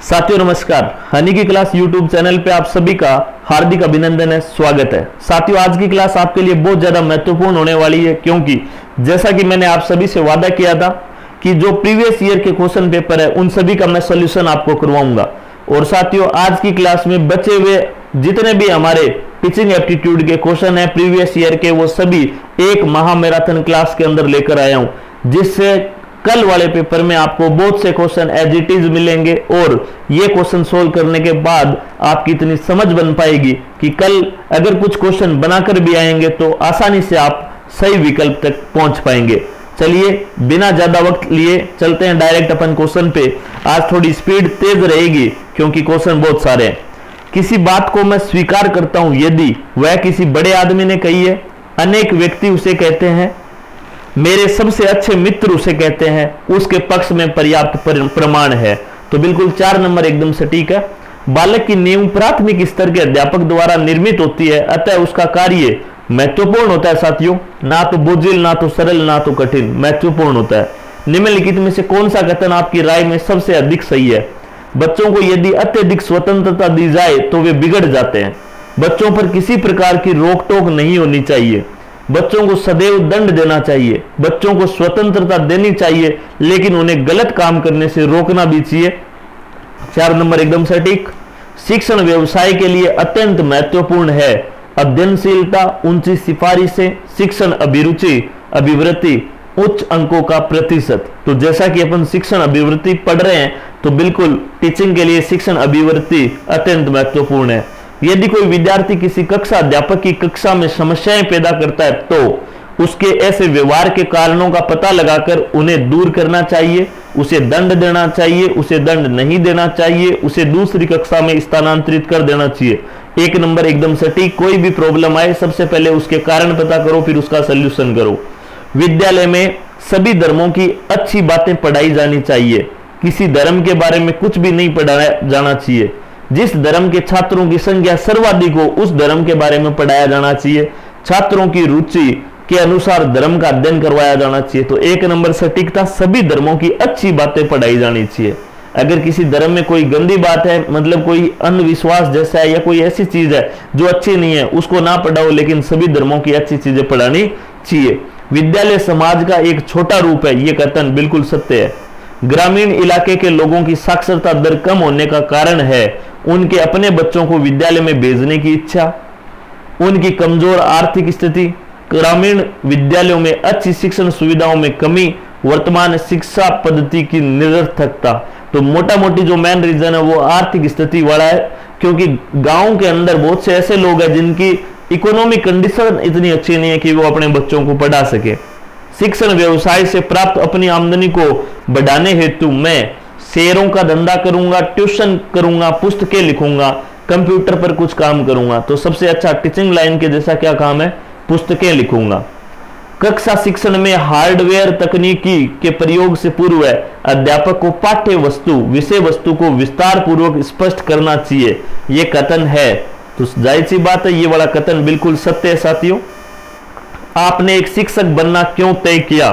साथियों नमस्कार। हनी की क्लास यूट्यूब चैनल पे आप सभी का हार्दिक अभिनंदन है, स्वागत है। साथियों आज की क्लास आपके लिए बहुत ज्यादा महत्वपूर्ण होने वाली है, क्योंकि जैसा कि मैंने आप सभी से वादा किया था कि जो प्रीवियस ईयर के क्वेश्चन पेपर है उन सभी का मैं सोल्यूशन आपको करवाऊंगा। और साथियों आज की क्लास में बचे हुए जितने भी हमारे टीचिंग एप्टीट्यूड के क्वेश्चन है प्रीवियस ईयर के, वो सभी एक महामैराथन क्लास के अंदर लेकर आया हूं, जिससे कल वाले पेपर में आपको बहुत से क्वेश्चन एज इट इज मिलेंगे और ये क्वेश्चन सोल्व करने के बाद आपकी इतनी समझ बन पाएगी कि कल अगर कुछ क्वेश्चन बनाकर भी आएंगे तो आसानी से आप सही विकल्प तक पहुंच पाएंगे। चलिए बिना ज्यादा वक्त लिए चलते हैं डायरेक्ट अपन क्वेश्चन पे। आज थोड़ी स्पीड तेज रहेगी क्योंकि क्वेश्चन बहुत सारे हैं। किसी बात को मैं स्वीकार करता हूं यदि वह किसी बड़े आदमी ने कही है, अनेक व्यक्ति उसे कहते हैं, मेरे सबसे अच्छे मित्र उसे कहते हैं, उसके पक्ष में पर्याप्त प्रमाण है। तो बिल्कुल 4 नंबर एकदम सटीक है। बालक की नींव प्राथमिक स्तर के अध्यापक द्वारा निर्मित होती है, अतः उसका कार्य महत्वपूर्ण होता है। साथियों ना तो बोझिल, ना तो सरल, ना तो कठिन, महत्वपूर्ण होता है। निम्नलिखित में से कौन सा कथन आपकी राय में सबसे अधिक सही है? बच्चों को यदि अत्यधिक स्वतंत्रता दी जाए तो वे बिगड़ जाते हैं। बच्चों पर किसी प्रकार की रोक टोक नहीं होनी चाहिए। बच्चों को सदैव दंड देना चाहिए। बच्चों को स्वतंत्रता देनी चाहिए, लेकिन उन्हें गलत काम करने से रोकना भी चाहिए। 4 नंबर एकदम सटीक। शिक्षण व्यवसाय के लिए अत्यंत महत्वपूर्ण है। अध्ययनशीलता, ऊंची सिफारिशें, शिक्षण अभिरुचि, अभिवृत्ति, उच्च अंकों का प्रतिशत। तो जैसा कि अपन शिक्षण अभिवृत्ति पढ़ रहे हैं तो बिल्कुल टीचिंग के लिए शिक्षण अभिवृत्ति अत्यंत महत्वपूर्ण है। यदि कोई विद्यार्थी किसी कक्षा अध्यापक की कक्षा में समस्याएं पैदा करता है तो उसके ऐसे व्यवहार के कारणों का पता लगाकर उन्हें दूर करना चाहिए। उसे दंड देना चाहिए, उसे दंड नहीं देना चाहिए, उसे दूसरी कक्षा में स्थानांतरित कर देना चाहिए। 1 नंबर एकदम सटीक। कोई भी प्रॉब्लम आए सबसे पहले उसके कारण पता करो, फिर उसका सोल्यूशन करो। विद्यालय में सभी धर्मों की अच्छी बातें पढ़ाई जानी चाहिए। किसी धर्म के बारे में कुछ भी नहीं पढ़ाया जाना चाहिए। जिस धर्म के छात्रों की संख्या सर्वाधिक हो उस धर्म के बारे में पढ़ाया जाना चाहिए। छात्रों की रुचि के अनुसार धर्म का अध्ययन करवाया जाना चाहिए। तो 1 नंबर सटीकता। सभी धर्मों की अच्छी बातें पढ़ाई जानी चाहिए। अगर किसी धर्म में कोई गंदी बात है, मतलब कोई अंधविश्वास जैसा है या कोई ऐसी चीज है जो अच्छी नहीं है, उसको ना पढ़ाओ, लेकिन सभी धर्मों की अच्छी चीजें पढ़ानी चाहिए। विद्यालय समाज का एक छोटा रूप है, यह कथन बिल्कुल सत्य है। ग्रामीण इलाके के लोगों की साक्षरता दर कम होने का कारण है उनके अपने बच्चों को विद्यालय में भेजने की इच्छा, उनकी कमजोर आर्थिक स्थिति, ग्रामीण विद्यालयों में अच्छी शिक्षण सुविधाओं में कमी, वर्तमान शिक्षा पद्धति की निरर्थकता। तो मोटा मोटी जो मेन रीजन है वो आर्थिक स्थिति वाला है, क्योंकि गांव के अंदर बहुत से ऐसे लोग हैं जिनकी इकोनॉमिक कंडीशन इतनी अच्छी नहीं है कि वो अपने बच्चों को पढ़ा सके। शिक्षण व्यवसाय से प्राप्त अपनी आमदनी को बढ़ाने हेतु मैं शेयरों का धंधा करूंगा, ट्यूशन करूंगा, पुस्तकें लिखूंगा, कंप्यूटर पर कुछ काम करूंगा। तो सबसे अच्छा टीचिंग लाइन के जैसा क्या काम है? पुस्तकें लिखूंगा। कक्षा शिक्षण में हार्डवेयर तकनीकी के प्रयोग से पूर्व अध्यापक को पाठ्य वस्तु, विषय वस्तु को विस्तार पूर्वक स्पष्ट करना चाहिए। यह कथन है, तो जाहिर सी बात है ये वाला कथन बिल्कुल सत्य है। साथियों आपने एक शिक्षक बनना क्यों तय किया?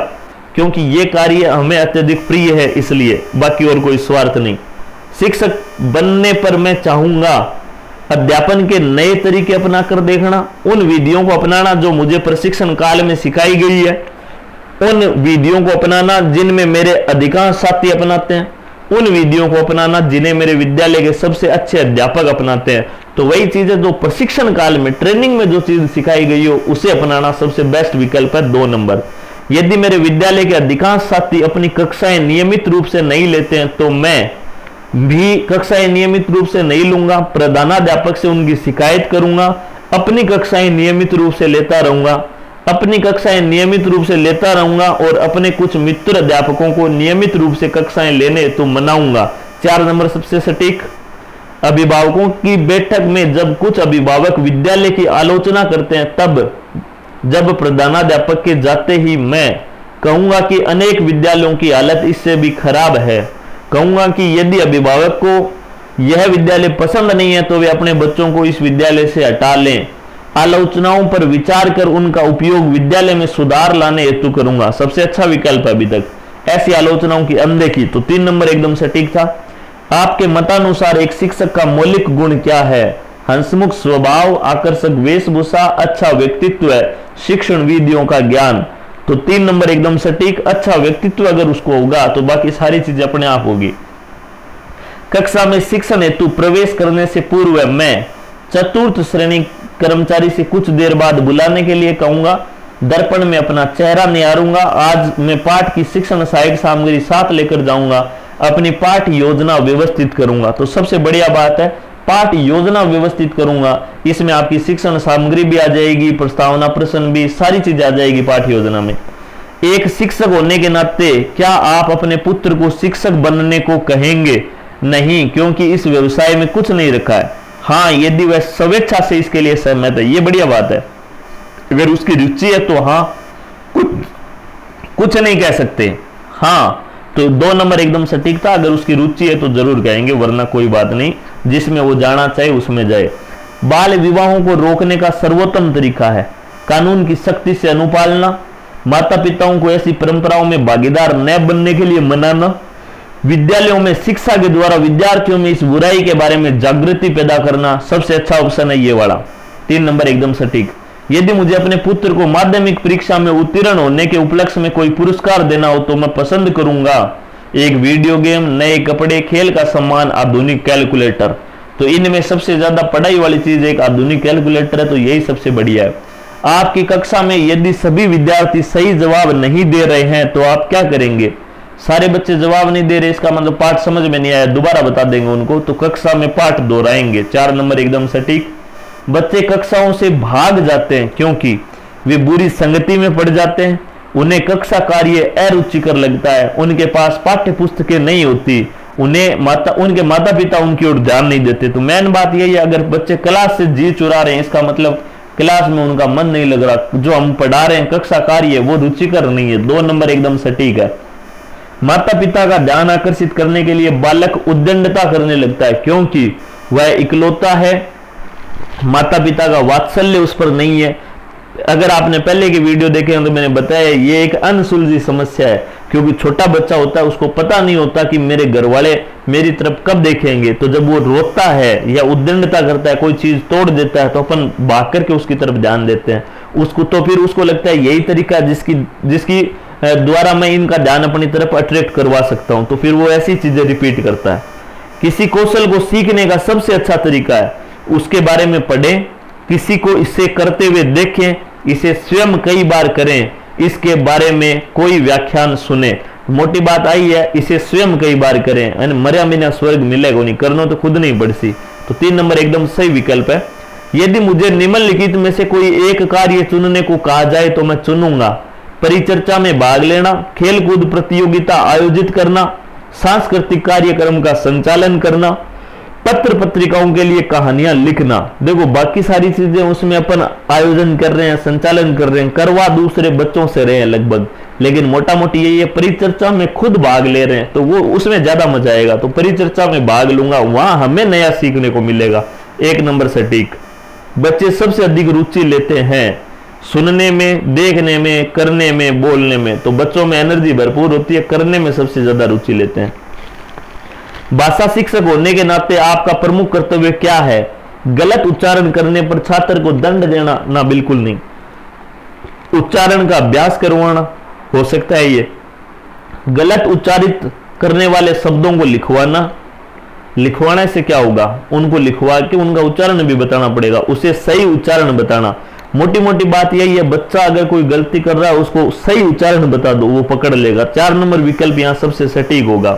क्योंकि यह कार्य हमें अत्यधिक प्रिय है, इसलिए, बाकी और कोई स्वार्थ नहीं। शिक्षक बनने पर मैं चाहूंगा अध्यापन के नए तरीके अपनाकर देखना, उन विधियों को अपनाना जो मुझे प्रशिक्षण काल में सिखाई गई है, उन विधियों को अपनाना जिनमें मेरे अधिकांश साथी अपनाते हैं, उन विधियों को अपनाना जिन्हें मेरे विद्यालय के सबसे अच्छे अध्यापक अपनाते हैं। तो वही चीज है जो प्रशिक्षण काल में ट्रेनिंग में जो चीज सिखाई गई हो उसे अपनाना सबसे बेस्ट विकल्प है। 2 नंबर। यदि मेरे विद्यालय के अधिकांश साथी अपनी कक्षाएं नियमित रूप से नहीं लेते हैं तो मैं भी कक्षाएं नियमित रूप से नहीं लूंगा। प्रधानाध्यापक से उनकी शिकायत करूंगा। अपनी कक्षाएं नियमित रूप से लेता रहूंगा। अपनी कक्षाएं नियमित रूप से लेता रहूंगा और अपने कुछ मित्र अध्यापकों को नियमित रूप से कक्षाएं लेने तो मनाऊंगा। 4 नंबर सबसे सटीक। अभिभावकों की बैठक में जब कुछ अभिभावक विद्यालय की आलोचना करते हैं, तब जब प्रधानाध्यापक के जाते ही मैं कहूंगा कि अनेक विद्यालयों की हालत इससे भी खराब है। कहूंगा कि यदि अभिभावक को यह विद्यालय पसंद नहीं है तो वे अपने बच्चों को इस विद्यालय से हटा लें। आलोचनाओं पर विचार कर उनका उपयोग विद्यालय में सुधार लाने हेतु करूंगा। सबसे अच्छा विकल्प है अभी तक ऐसी आलोचनाओं की अनदेखी। तो 3 नंबर एकदम सटीक था। आपके मतानुसार एक शिक्षक का मौलिक गुण क्या है? हंसमुख स्वभाव, आकर्षक वेशभूषा, अच्छा व्यक्तित्व, शिक्षण विधियों का ज्ञान। तो 3 नंबर एकदम सटीक। अच्छा व्यक्तित्व अगर उसको होगा तो बाकी सारी चीजें अपने आप होगी। कक्षा में शिक्षण हेतु प्रवेश करने से पूर्व मैं चतुर्थ श्रेणी कर्मचारी से कुछ देर बाद बुलाने के लिए कहूंगा। दर्पण में अपना चेहरा निहारूंगा। आज मैं पाठ की शिक्षण सहायक सामग्री साथ लेकर जाऊंगा। अपनी पाठ योजना व्यवस्थित करूंगा। तो सबसे बढ़िया बात है, पाठ योजना व्यवस्थित करूंगा। इसमें आपकी शिक्षण सामग्री भी आ जाएगी, प्रस्तावना प्रश्न भी, सारी चीजें आ जाएगी पाठ योजना में। एक शिक्षक होने के नाते क्या आप अपने पुत्र को शिक्षक बनने को कहेंगे? नहीं, क्योंकि इस व्यवसाय में कुछ नहीं रखा है। हाँ, यदि वह स्वेच्छा से इसके लिए सहमत है, ये बढ़िया बात है। अगर उसकी रुचि है तो हाँ, कुछ नहीं कह सकते। हाँ, तो 2 नंबर एकदम सटीक था। अगर उसकी रुचि है तो जरूर कहेंगे, वरना कोई बात नहीं, जिसमें वो जाना चाहे उसमें जाए। बाल विवाहों को रोकने का सर्वोत्तम तरीका है कानून की सख्ती से अनुपालना, माता पिताओं को ऐसी परंपराओं में भागीदार न बनने के लिए मनाना, विद्यालयों में शिक्षा के द्वारा विद्यार्थियों में इस बुराई के बारे में जागृति पैदा करना। सबसे अच्छा ऑप्शन है ये वाला, 3 नंबर एकदम सटीक। यदि मुझे अपने पुत्र को माध्यमिक परीक्षा में उत्तीर्ण होने के उपलक्ष्य में कोई पुरस्कार देना हो तो मैं पसंद करूंगा एक वीडियो गेम, नए कपड़े, खेल का सम्मान, आधुनिक कैलकुलेटर। तो इनमें सबसे ज्यादा पढ़ाई वाली चीज एक आधुनिक कैलकुलेटर है, तो यही सबसे बढ़िया है। आपकी कक्षा में यदि सभी विद्यार्थी सही जवाब नहीं दे रहे हैं तो आप क्या करेंगे? सारे बच्चे जवाब नहीं दे रहे, इसका मतलब पाठ समझ में नहीं आया, दोबारा बता देंगे उनको, तो कक्षा में पाठ दोहराएंगे। 4 नंबर एकदम सटीक। बच्चे कक्षाओं से भाग जाते हैं क्योंकि वे बुरी संगति में पड़ जाते हैं, उन्हें कक्षा कार्य अरुचिकर लगता है, उनके पास पाठ्य पुस्तकें नहीं होती, उनके माता पिता उनकी ओर ध्यान नहीं देते। तो मेन बात यही है, अगर बच्चे क्लास से जी चुरा रहे हैं, इसका मतलब क्लास में उनका मन नहीं लग रहा, जो हम पढ़ा रहे हैं कक्षा कार्य वो रुचिकर नहीं है। 2 नंबर एकदम सटीक है। माता पिता का ध्यान आकर्षित करने के लिए बालक उद्दंडता करने लगता है क्योंकि वह इकलौता है, माता पिता का वात्सल्य उस पर नहीं है। अगर आपने पहले की वीडियो देखे हैं तो मैंने बताया ये एक अनसुलझी समस्या है, क्योंकि छोटा बच्चा होता है, उसको पता नहीं होता कि मेरे घर वाले मेरी तरफ कब देखेंगे। तो जब वो रोता है या उद्दंडता करता है, कोई चीज तोड़ देता है, तो अपन भाग करके उसकी तरफ ध्यान देते हैं उसको, तो फिर उसको लगता है यही तरीका जिसकी द्वारा मैं इनका ध्यान अपनी तरफ अट्रैक्ट करवा सकता हूं, तो फिर वो ऐसी चीजें रिपीट करता है। किसी कौशल को सीखने का सबसे अच्छा तरीका है उसके बारे में पढ़ें, किसी को इसे करते हुए देखें, इसे स्वयं कई बार करें, इसके बारे में कोई व्याख्यान सुने। मोटी बात आई है, इसे स्वयं कई बार करें, मर्या बिना स्वर्ग मिलेगा नहीं, करना तो खुद नहीं पड़सी। तो 3 नंबर एकदम सही विकल्प है। यदि मुझे निम्नलिखित में से कोई एक कार्य चुनने को कहा जाए तो मैं चुनूंगा परिचर्चा में भाग लेना, खेलकूद प्रतियोगिता आयोजित करना, सांस्कृतिक कार्यक्रम का संचालन करना, पत्र पत्रिकाओं के लिए कहानियां लिखना। देखो बाकी सारी चीजें उसमें अपन आयोजन कर रहे हैं, संचालन कर रहे हैं, करवा दूसरे बच्चों से रहे हैं लगभग, लेकिन मोटा मोटी यही है परिचर्चा में खुद भाग ले रहे हैं, तो वो उसमें ज्यादा मजा आएगा। तो परिचर्चा में भाग लूंगा, वहां हमें नया सीखने को मिलेगा। 1 नंबर सटीक। बच्चे सबसे अधिक रुचि लेते हैं सुनने में, देखने में, करने में, बोलने में। तो बच्चों में एनर्जी भरपूर होती है, करने में सबसे ज्यादा रुचि लेते हैं। भाषा शिक्षक होने के नाते आपका प्रमुख कर्तव्य क्या है? गलत उच्चारण करने पर छात्र को दंड देना? ना, बिल्कुल नहीं। उच्चारण का अभ्यास करवाना हो सकता है ये। गलत उच्चारित करने वाले शब्दों को लिखवाने से क्या होगा? उनको लिखवा के उनका उच्चारण भी बताना पड़ेगा, उसे सही उच्चारण बताना। मोटी मोटी बात यही है, बच्चा अगर कोई गलती कर रहा है उसको सही उच्चारण बता दो, वो पकड़ लेगा। 4 नंबर विकल्प यहां सबसे सटीक होगा,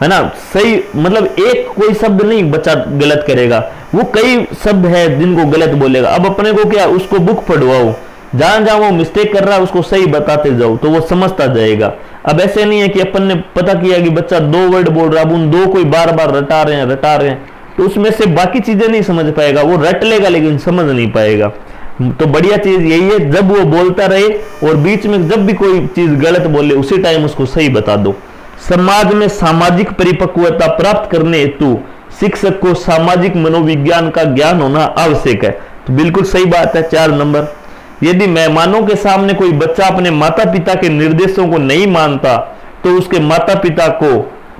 है ना। सही मतलब एक कोई शब्द नहीं बच्चा गलत करेगा, वो कई शब्द है जिनको गलत बोलेगा। अब अपने को क्या, उसको बुक पढ़वाओ, जहां जहां वो मिस्टेक कर रहा है उसको सही बताते जाओ, तो वो समझता जाएगा। अब ऐसे नहीं है कि अपन ने पता किया कि बच्चा 2 वर्ड बोल रहा है, अब उन 2 कोई बार बार रटा रहे हैं, तो उसमें से बाकी चीजें नहीं समझ पाएगा। वो रट लेगा लेकिन समझ नहीं पाएगा। तो बढ़िया चीज यही है, जब वो बोलता रहे और बीच में जब भी कोई चीज गलत बोले उसी टाइम उसको सही बता दो। समाज में सामाजिक परिपक्वता प्राप्त करने हेतु शिक्षक को सामाजिक मनोविज्ञान का ज्ञान होना आवश्यक है। तो बिल्कुल सही बात है। 4 नंबर। यदि मेहमानों के सामने कोई बच्चा अपने माता पिता के निर्देशों को नहीं मानता तो उसके माता पिता को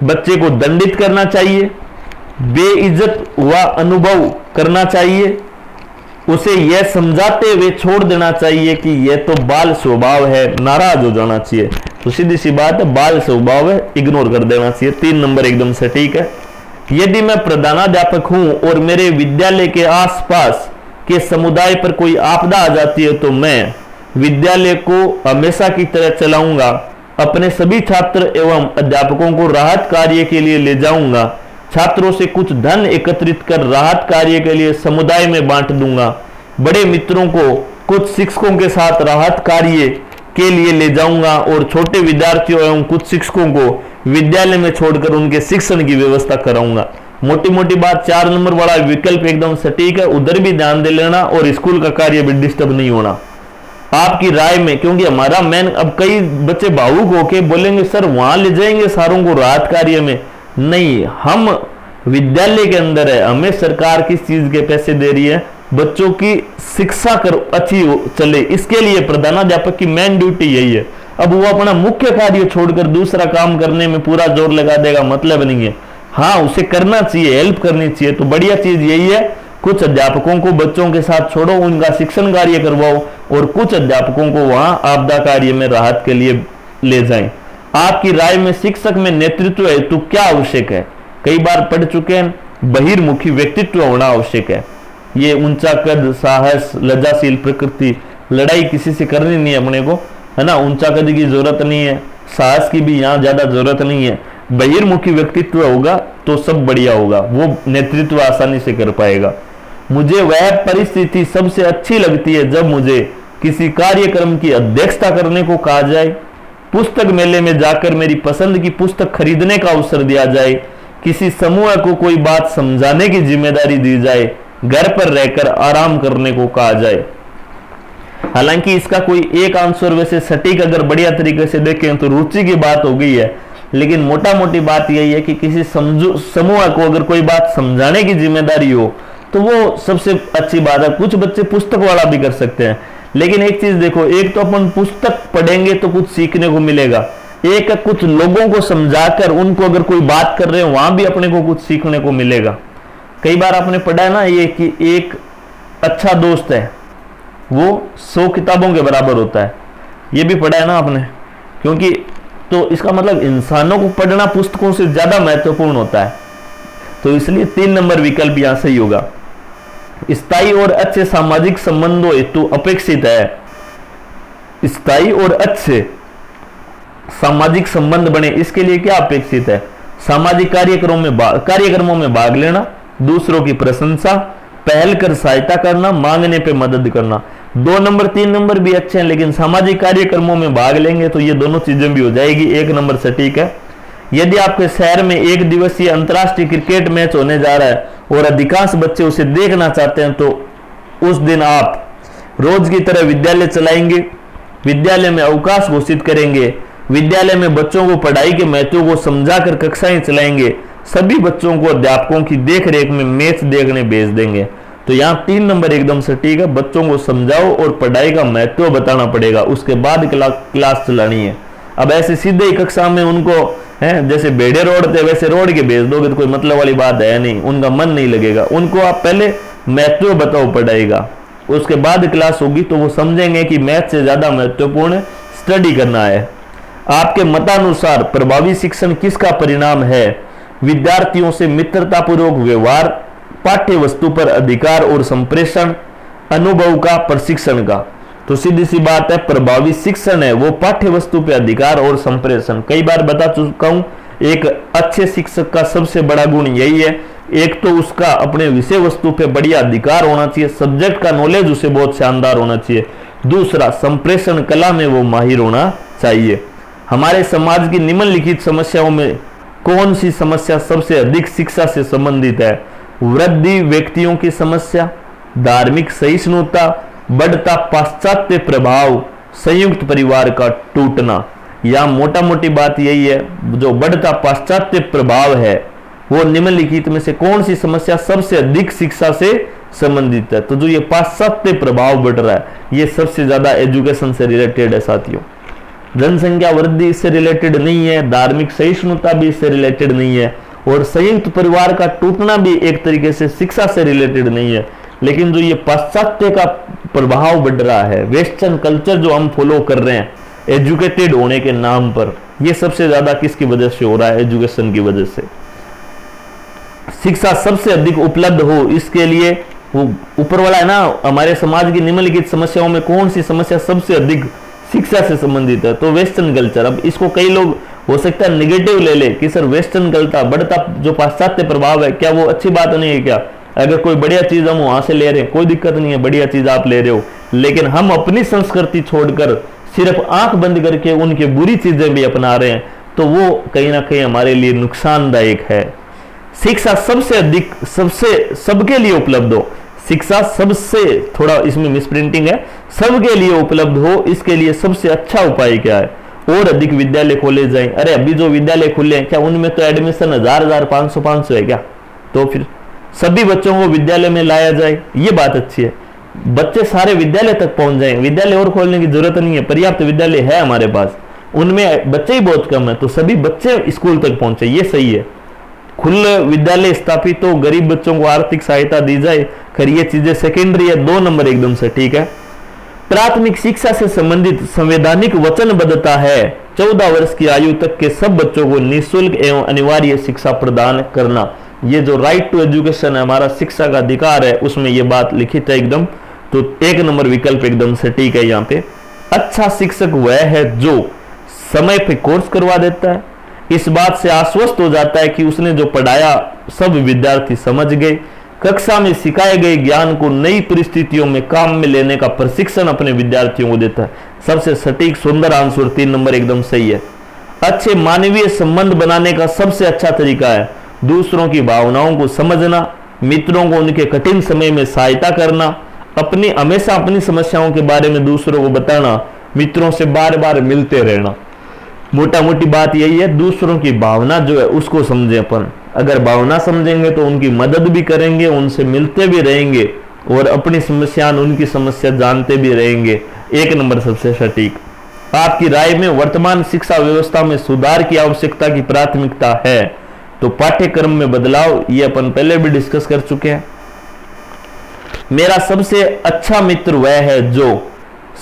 बच्चे को दंडित करना चाहिए, बेइज्जत व अनुभव करना चाहिए, उसे यह समझाते हुए छोड़ देना चाहिए कि यह तो बाल स्वभाव है, नाराज हो जाना चाहिए। तो सीधी सी बात है, बाल स्वभाव है, इग्नोर कर देना चाहिए। 3 नंबर एकदम से ठीक है। यदि मैं प्रधानाध्यापक हूं और मेरे विद्यालय के आसपास के समुदाय पर कोई आपदा आ जाती है तो मैं विद्यालय को हमेशा की तरह चलाऊंगा, अपने सभी छात्र एवं अध्यापकों को राहत कार्य के लिए ले जाऊंगा, छात्रों से कुछ धन एकत्रित कर राहत कार्य के लिए समुदाय में बांट दूंगा, बड़े मित्रों को कुछ शिक्षकों के साथ राहत कार्य के लिए ले जाऊंगा और छोटे विद्यार्थियों एवं कुछ शिक्षकों को विद्यालय में छोड़कर उनके शिक्षण की व्यवस्था कराऊंगा। मोटी मोटी बात 4 नंबर वाला विकल्प एकदम सटीक है, उधर भी ध्यान दे लेना और स्कूल का कार्य भी डिस्टर्ब नहीं होना। आपकी राय में, क्योंकि हमारा मैन, अब कई बच्चे भावुक होके बोलेंगे सर वहां ले जाएंगे सारों को राहत कार्य में, नहीं, हम विद्यालय के अंदर है, हमें सरकार किस चीज के पैसे दे रही है, बच्चों की शिक्षा कर अच्छी चले, इसके लिए प्रधानाध्यापक की मेन ड्यूटी यही है। अब वो अपना मुख्य कार्य छोड़कर दूसरा काम करने में पूरा जोर लगा देगा, मतलब नहीं है। हाँ, उसे करना चाहिए, हेल्प करनी चाहिए, तो बढ़िया चीज यही है, कुछ अध्यापकों को बच्चों के साथ छोड़ो, उनका शिक्षण कार्य करवाओ और कुछ अध्यापकों को वहां आपदा कार्य में राहत के लिए ले जाएं। आपकी राय में शिक्षक में नेतृत्व हेतु क्या आवश्यक है? कई बार पढ़ चुके हैं, बहिर्मुखी व्यक्तित्व होना आवश्यक है। ये ऊंचा कद, साहस, लज्जाशील प्रकृति, लड़ाई किसी से करनी नहीं है अपने को, है ना, ऊंचा कद की जरूरत नहीं है, साहस की भी यहाँ ज्यादा जरूरत नहीं है। बहिर्मुखी व्यक्तित्व होगा तो सब बढ़िया होगा, वो नेतृत्व आसानी से कर पाएगा। मुझे वह परिस्थिति सबसे अच्छी लगती है जब मुझे किसी कार्यक्रम की अध्यक्षता करने को कहा जाए, पुस्तक मेले में जाकर मेरी पसंद की पुस्तक खरीदने का अवसर दिया जाए, किसी समूह को कोई बात समझाने की जिम्मेदारी दी जाए, घर पर रहकर आराम करने को कहा जाए। हालांकि इसका कोई एक आंसर वैसे सटीक अगर बढ़िया तरीके से देखें तो रुचि की बात हो गई है, लेकिन मोटा मोटी बात यही है कि किसी समूह को अगर कोई बात समझाने की जिम्मेदारी हो तो वो सबसे अच्छी बात है। कुछ बच्चे पुस्तक वाला भी कर सकते हैं, लेकिन एक चीज देखो, एक तो अपन पुस्तक पढ़ेंगे तो कुछ सीखने को मिलेगा, एक कुछ लोगों को समझाकर उनको अगर कोई बात कर रहे हो वहां भी अपने को कुछ सीखने को मिलेगा। कई बार आपने पढ़ा है ना ये कि एक अच्छा दोस्त है वो 100 किताबों के बराबर होता है, ये भी पढ़ा है ना आपने, क्योंकि तो इसका मतलब इंसानों को पढ़ना पुस्तकों से ज्यादा महत्वपूर्ण होता है। तो इसलिए 3 नंबर विकल्प यहां सही होगा। स्थायी और अच्छे सामाजिक संबंधों हेतु अपेक्षित है, स्थायी और अच्छे सामाजिक संबंध बने, इसके लिए क्या अपेक्षित है? सामाजिक कार्यक्रमों में भाग लेना, दूसरों की प्रशंसा, पहल कर सहायता करना, मांगने पे मदद करना। 2 नंबर 3 नंबर भी अच्छे हैं, लेकिन सामाजिक कार्यक्रमों में भाग लेंगे तो ये दोनों चीजें भी हो जाएगी। 1 नंबर सटीक है। यदि आपके शहर में 1 दिवसीय अंतर्राष्ट्रीय क्रिकेट मैच होने जा रहा है और अधिकांश बच्चे उसे देखना चाहते हैं तो उस दिन आप रोज की तरह विद्यालय चलाएंगे, विद्यालय में अवकाश घोषित करेंगे, विद्यालय में बच्चों को पढ़ाई के महत्व को समझाकर कक्षाएं चलाएंगे, सभी बच्चों को अध्यापकों की देखरेख में मैच देखने भेज देंगे। तो यहाँ 3 नंबर एकदम सटीक है, बच्चों को समझाओ और पढ़ाई का महत्व बताना पड़ेगा, उसके बाद क्लास चलानी है। अब ऐसे सीधे ही कक्षा में उनको है जैसे भेड़े रोड थे वैसे रोड के भेज दोगे तो कोई मतलब वाली बात है नहीं, उनका मन नहीं लगेगा। उनको आप पहले महत्व बताओ पढ़ाई का, उसके बाद क्लास होगी तो वो समझेंगे कि मैथ से ज्यादा महत्वपूर्ण स्टडी करना है। आपके मतानुसार प्रभावी शिक्षण किसका परिणाम है? विद्यार्थियों से मित्रतापूर्वक व्यवहार, पाठ्य वस्तु पर अधिकार और संप्रेषण, अनुभव का, प्रशिक्षण का। तो सीधी सी बात है, प्रभावी शिक्षण है वो पाठ्य वस्तु पे अधिकार और संप्रेषण। कई बार बता चुका हूं, एक अच्छे शिक्षक का सबसे बड़ा गुण यही है, एक तो उसका अपने विषय वस्तु पे बढ़िया अधिकार होना चाहिए, सब्जेक्ट का नॉलेज उसे बहुत शानदार होना चाहिए, दूसरा संप्रेषण कला में वो माहिर होना चाहिए। हमारे समाज की निम्नलिखित समस्याओं में कौन सी समस्या सबसे अधिक शिक्षा से संबंधित है? वृद्धि व्यक्तियों की समस्या, धार्मिक सहिष्णुता, बढ़ता पाश्चात्य प्रभाव, संयुक्त परिवार का टूटना। या मोटा मोटी बात यही है, जो बढ़ता पाश्चात्य प्रभाव है वो निम्नलिखित में से कौन सी समस्या सबसे अधिक शिक्षा से संबंधित है? तो जो ये पाश्चात्य प्रभाव बढ़ रहा है ये सबसे ज्यादा एजुकेशन से रिलेटेड है साथियों। जनसंख्या वृद्धि इससे रिलेटेड नहीं है, धार्मिक सहिष्णुता भी इससे रिलेटेड नहीं है, और संयुक्त परिवार का टूटना भी एक तरीके से शिक्षा से रिलेटेड नहीं है। लेकिन जो ये पाश्चात्य का प्रभाव बढ़ रहा है, वेस्टर्न कल्चर जो हम फॉलो कर रहे हैं एजुकेटेड होने के नाम पर, ये सबसे ज्यादा किसकी वजह से हो रहा है? एजुकेशन की वजह से। शिक्षा सबसे अधिक उपलब्ध हो, इसके लिए वो ऊपर वाला है ना, हमारे समाज की निम्नलिखित समस्याओं में कौन सी समस्या सबसे अधिक शिक्षा से संबंधित है? तो वेस्टर्न कल्चर। अब इसको कई लोग हो सकता है निगेटिव ले ले कि सर वेस्टर्न कल्चर बढ़ता जो पाश्चात्य प्रभाव है, क्या वो अच्छी बात नहीं है क्या? अगर कोई बढ़िया चीज हम वहां से ले रहे हैं, कोई दिक्कत नहीं है, बढ़िया चीज आप ले रहे हो, लेकिन हम अपनी संस्कृति छोड़कर सिर्फ आंख बंद करके उनके बुरी चीजें भी अपना रहे हैं, तो वो कहीं ना कहीं हमारे लिए नुकसानदायक है। शिक्षा सबसे अधिक सबके लिए उपलब्ध हो, शिक्षा सबसे, थोड़ा इसमें मिसप्रिंटिंग है, सबके लिए उपलब्ध हो, इसके लिए सबसे अच्छा उपाय क्या है? और अधिक विद्यालय खोले जाएं। अरे अभी जो विद्यालय खुले हैं, क्या उनमें तो एडमिशन 1000 500 है क्या? तो फिर सभी बच्चों को विद्यालय में लाया जाए, ये बात अच्छी है। बच्चे सारे विद्यालय तक पहुंच जाएं, विद्यालय और खोलने की जरूरत नहीं है, पर्याप्त विद्यालय है हमारे पास, उनमें बच्चे ही बहुत कम है, तो सभी बच्चे स्कूल तक पहुंचे, ये सही है। खुले विद्यालय स्थापित हो, गरीब बच्चों को आर्थिक सहायता दी जाए, खैर ये चीजें सेकेंडरी है, 2 नंबर एकदम से ठीक है। प्राथमिक शिक्षा से संबंधित संवैधानिक वचनबद्धता है 14 वर्ष की आयु तक के सब बच्चों को निःशुल्क एवं अनिवार्य शिक्षा प्रदान करना। ये जो राइट टू एजुकेशन है, हमारा शिक्षा का अधिकार है, उसमें ये बात लिखित है एकदम, तो 1 नंबर विकल्प एकदम से ठीक है यहाँ पे। अच्छा शिक्षक वह है जो समय पे कोर्स करवा देता है, इस बात से आश्वस्त हो जाता है कि उसने जो पढ़ाया सब विद्यार्थी समझ गए, कक्षा में सिखाए गए ज्ञान को नई परिस्थितियों में काम में लेने का प्रशिक्षण अपने विद्यार्थियों को देता है। सबसे सटीक सुंदर आंसर 3 नंबर एकदम सही है। अच्छे मानवीय संबंध बनाने का सबसे अच्छा तरीका है दूसरों की भावनाओं को समझना, मित्रों को उनके कठिन समय में सहायता करना, हमेशा अपनी समस्याओं के बारे में दूसरों को बताना, मित्रों से बार बार मिलते रहना। मोटा मोटी बात यही है, दूसरों की भावना जो है उसको समझें अपन। अगर भावना समझेंगे तो उनकी मदद भी करेंगे, उनसे मिलते भी रहेंगे और अपनी समस्या उनकी समस्या जानते भी रहेंगे। 1 नंबर सबसे सटीक। आपकी राय में वर्तमान शिक्षा व्यवस्था में सुधार की आवश्यकता की प्राथमिकता है तो पाठ्यक्रम में बदलाव, ये अपन पहले भी डिस्कस कर चुके हैं। मेरा सबसे अच्छा मित्र वह है जो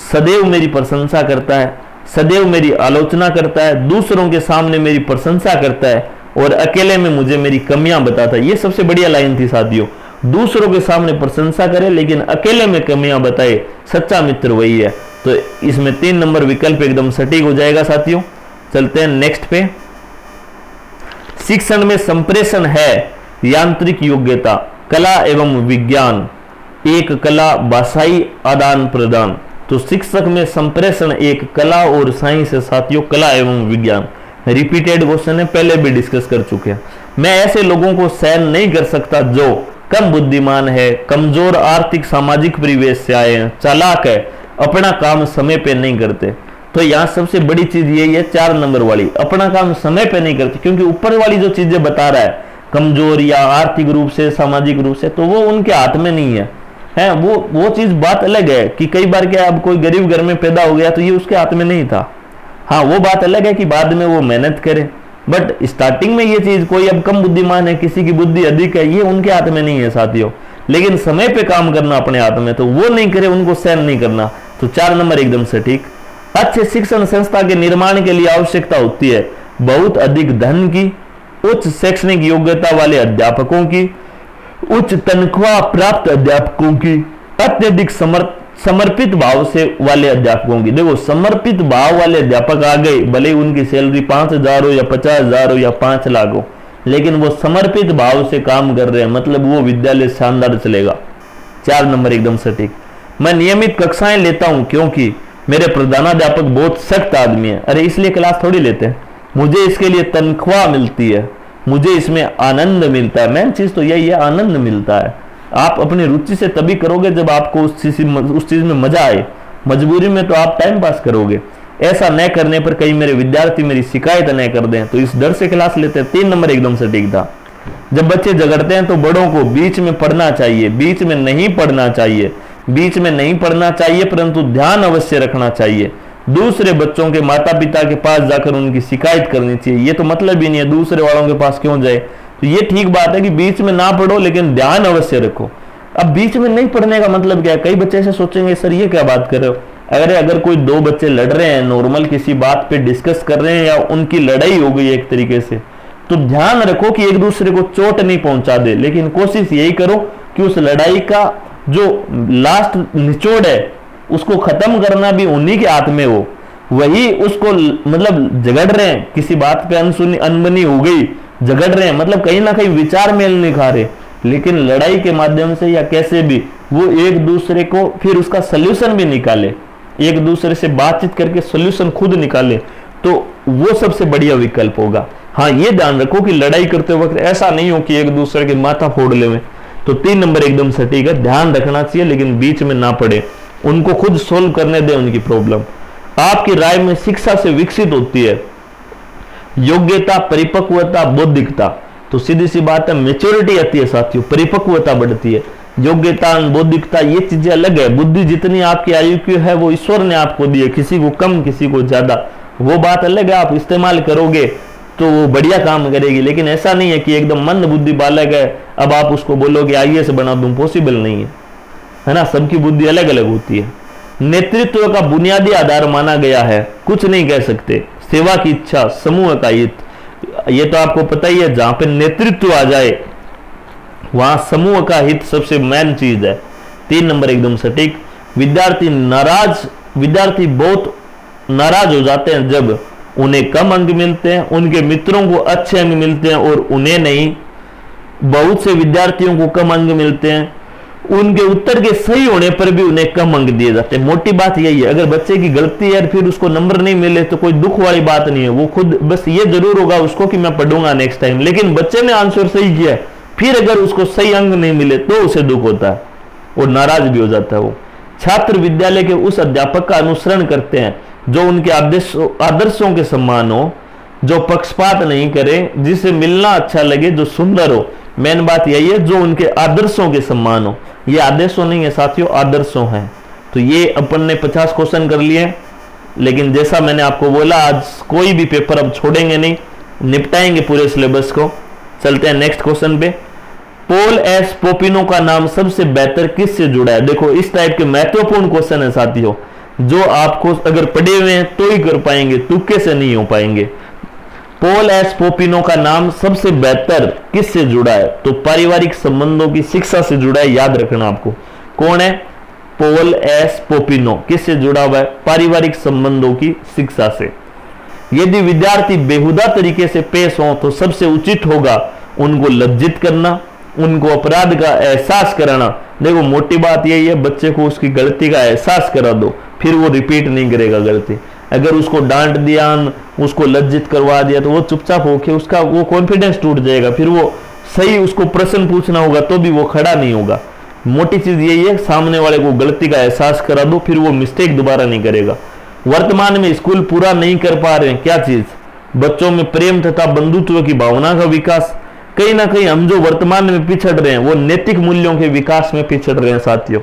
सदैव मेरी प्रशंसा करता है, सदैव मेरी आलोचना करता है, दूसरों के सामने मेरी प्रशंसा करता है और अकेले में मुझे मेरी कमियां बताता है। ये सबसे बढ़िया लाइन थी साथियों, दूसरों के सामने प्रशंसा करे लेकिन अकेले में कमियां बताए, सच्चा मित्र वही है। तो इसमें 3 नंबर विकल्प एकदम सटीक हो जाएगा साथियों। चलते हैं नेक्स्ट पे। शिक्षण में संप्रेषण है यांत्रिक योग्यता, कला एवं विज्ञान, एक कला भाषाई आदान प्रदान। तो शिक्षक में संप्रेषण एक कला और साइंस है साथियों, कला एवं विज्ञान। रिपीटेड क्वेश्चन है, पहले भी डिस्कस कर चुके हैं। मैं ऐसे लोगों को सहन नहीं कर सकता जो कम बुद्धिमान है, कमजोर आर्थिक सामाजिक परिवेश से आए हैं, चालाक है, अपना काम समय पे नहीं करते। तो यहाँ सबसे बड़ी चीज यही है 4 नंबर वाली, अपना काम समय पे नहीं करते, क्योंकि ऊपर वाली जो चीजें बता रहा है कमजोर या आर्थिक रूप से सामाजिक रूप से, तो वो उनके हाथ में नहीं है। वो चीज बात अलग है कि कई बार क्या अब कोई गरीब घर में पैदा हो गया तो ये उसके हाथ में नहीं था। हाँ वो बात अलग है कि बाद में वो मेहनत करे, बट स्टार्टिंग में ये चीज कोई अब कम बुद्धिमान है, किसी की बुद्धि अधिक है, ये उनके हाथ में नहीं है साथियों। लेकिन समय पे काम करना अपने हाथ में, तो वो नहीं करे, उनको सहन नहीं करना। तो 4 नंबर एकदम से ठीक। अच्छे शिक्षण संस्था के निर्माण के लिए आवश्यकता होती है बहुत अधिक धन की, उच्च शैक्षणिक योग्यता वाले अध्यापकों की, उच्च तनख्वाह प्राप्त अध्यापकों की, अत्यधिक समर्पित भाव से वाले अध्यापकों की। देखो समर्पित भाव वाले अध्यापक आ गए, भले उनकी सैलरी 5000 हो या 50,000 हो या 5 लाख हो, लेकिन वो समर्पित भाव से काम कर रहे हैं, मतलब वो विद्यालय शानदार चलेगा। 4 नंबर एकदम सटीक। मैं नियमित कक्षाएं लेता हूं क्योंकि मेरे प्रधानाध्यापक बहुत सख्त आदमी है। अरे इसलिए क्लास थोड़ी लेते हैं, मुझे इसके लिए तनख्वाह मिलती है, मुझे इसमें आनंद मिलता है। मेन चीज तो यही है, आनंद मिलता है। आप अपनी रुचि से तभी करोगे जब आपको उस चीज में मजा आए। मजबूरी में तो आप टाइम पास करोगे। ऐसा न करने पर कई मेरे विद्यार्थी मेरी शिकायत न कर दें, तो इस डर से क्लास लेते हैं। 3 नंबर एकदम सटीक था। जब बच्चे झगड़ते हैं तो बड़ों को बीच में पढ़ना चाहिए, बीच में नहीं पढ़ना चाहिए, बीच में नहीं पढ़ना चाहिए, परंतु ध्यान अवश्य रखना चाहिए। दूसरे बच्चों के माता पिता के पास जाकर उनकी शिकायत करनी चाहिए। ये तो मतलब ही नहीं है दूसरे वालों के पास क्यों जाए। तो ये ठीक बात है कि बीच में ना पढ़ो, लेकिन ध्यान अवश्य रखो। अब बीच में नहीं पढ़ने का मतलब क्या है? कई बच्चे ऐसे सोचेंगे सर ये क्या बात कर रहे हो। अगर कोई दो बच्चे लड़ रहे हैं, नॉर्मल किसी बात पे डिस्कस कर रहे हैं, या उनकी लड़ाई हो गई एक तरीके से, तो ध्यान रखो कि एक दूसरे को चोट नहीं पहुंचा दे, लेकिन कोशिश यही करो कि उस लड़ाई का जो लास्ट निचोड़ है उसको खत्म करना भी उन्हीं के हाथ में हो। वही उसको मतलब झगड़ रहे हैं, किसी बात पे अनबनी हो गई, झगड़ रहे हैं, मतलब कहीं ना कहीं विचार मेल नहीं खा रहे, लेकिन लड़ाई के माध्यम से या कैसे भी वो एक दूसरे को फिर उसका सल्यूशन भी निकाले, एक दूसरे से बातचीत करके सल्यूशन खुद निकाले, तो वो सबसे बढ़िया विकल्प होगा। हाँ, ये ध्यान रखो कि लड़ाई करते वक्त ऐसा नहीं हो कि एक दूसरे के माथा फोड़ ले। तो 3 नंबर एकदम सटीक है, ध्यान रखना चाहिए लेकिन बीच में ना पड़े, उनको खुद सोल्व करने दें उनकी प्रॉब्लम। आपकी राय में शिक्षा से विकसित होती है योग्यता, परिपक्वता, बौद्धिकता। तो सीधी सी बात है, मेच्योरिटी आती है साथियों, परिपक्वता बढ़ती है। योग्यता, बौद्धिकता ये चीजें अलग है। बुद्धि जितनी आपकी आयु की है वो ईश्वर ने आपको दी है, किसी को कम किसी को ज्यादा, वो बात अलग है। आप इस्तेमाल करोगे तो वो बढ़िया काम करेगी, लेकिन ऐसा नहीं है कि एकदम मंद बुद्धि बालक है अब आप उसको बोलोगे आईएएस बना दूं, पॉसिबल नहीं है ना। सबकी बुद्धि अलग अलग होती है। नेतृत्व का बुनियादी आधार माना गया है, कुछ नहीं कह सकते, सेवा की इच्छा, समूह का हित। ये तो आपको पता ही है, जहां पे नेतृत्व आ जाए वहां समूह का हित सबसे मेन चीज है। 3 नंबर एकदम सटीक। विद्यार्थी बहुत नाराज हो जाते हैं जब उन्हें कम अंक मिलते हैं, उनके मित्रों को अच्छे अंक मिलते हैं और उन्हें नहीं। बहुत से विद्यार्थियों को कम अंक मिलते हैं, उनके उत्तर के सही होने पर भी उन्हें कम अंक दिए जाते हैं। मोटी बात यही है, अगर बच्चे की गलती है फिर उसको नंबर नहीं मिले तो कोई दुख वाली बात नहीं है, वो खुद बस ये जरूर होगा उसको कि मैं पढ़ूंगा नेक्स्ट टाइम। लेकिन बच्चे ने आंसर सही किया फिर अगर उसको सही अंक नहीं मिले तो उसे दुख होता है और नाराज भी हो जाता है वो। छात्र विद्यालय के उस अध्यापक का अनुसरण करते हैं जो उनके आदर्शों के समान हो, जो पक्षपात नहीं करे, जिसे मिलना अच्छा लगे, जो सुंदर हो। मेन बात यही है, जो उनके आदर्शों के समान हो। ये आदेशों नहीं है साथियों, आदर्शों हैं। तो ये अपन ने 50 क्वेश्चन कर लिए, लेकिन जैसा मैंने आपको बोला आज कोई भी पेपर अब छोड़ेंगे नहीं, निपटाएंगे पूरे सिलेबस को। चलते हैं नेक्स्ट क्वेश्चन पे। पॉल एस पोपिनो का नाम सबसे बेहतर किससे जुड़ा है? देखो इस टाइप के महत्वपूर्ण क्वेश्चन है साथियों, जो आपको अगर पढ़े हुए हैं तो ही कर पाएंगे, तुक्के से नहीं हो पाएंगे। पॉल एस पोपिनो का नाम सबसे बेहतर किससे जुड़ा है? तो पारिवारिक संबंधों की शिक्षा से जुड़ा है, याद रखना आपको। कौन है? Paul S Popino. किससे जुड़ा हुआ है? पारिवारिक संबंधों की शिक्षा से। यदि विद्यार्थी बेहुदा तरीके से पेश हो तो सबसे उचित होगा उनको लज्जित करना, उनको अपराध का एहसास कराना। देखो मोटी बात यही है, बच्चे को उसकी गलती का एहसास करा दो, फिर वो रिपीट नहीं करेगा गलती। अगर उसको डांट दिया, उसको लज्जित करवा दिया तो वो चुपचाप होके उसका वो कॉन्फिडेंस टूट जाएगा, फिर वो सही उसको प्रश्न पूछना होगा तो भी वो खड़ा नहीं होगा। मोटी चीज यही है, सामने वाले को गलती का एहसास करा दो, फिर वो मिस्टेक दोबारा नहीं करेगा। वर्तमान में स्कूल पूरा नहीं कर पा रहे हैं क्या चीज? बच्चों में प्रेम तथा बंधुत्व की भावना का विकास। कहीं ना कहीं हम जो वर्तमान में पिछड़ रहे हैं वो नैतिक मूल्यों के विकास में पिछड़ रहे हैं साथियों।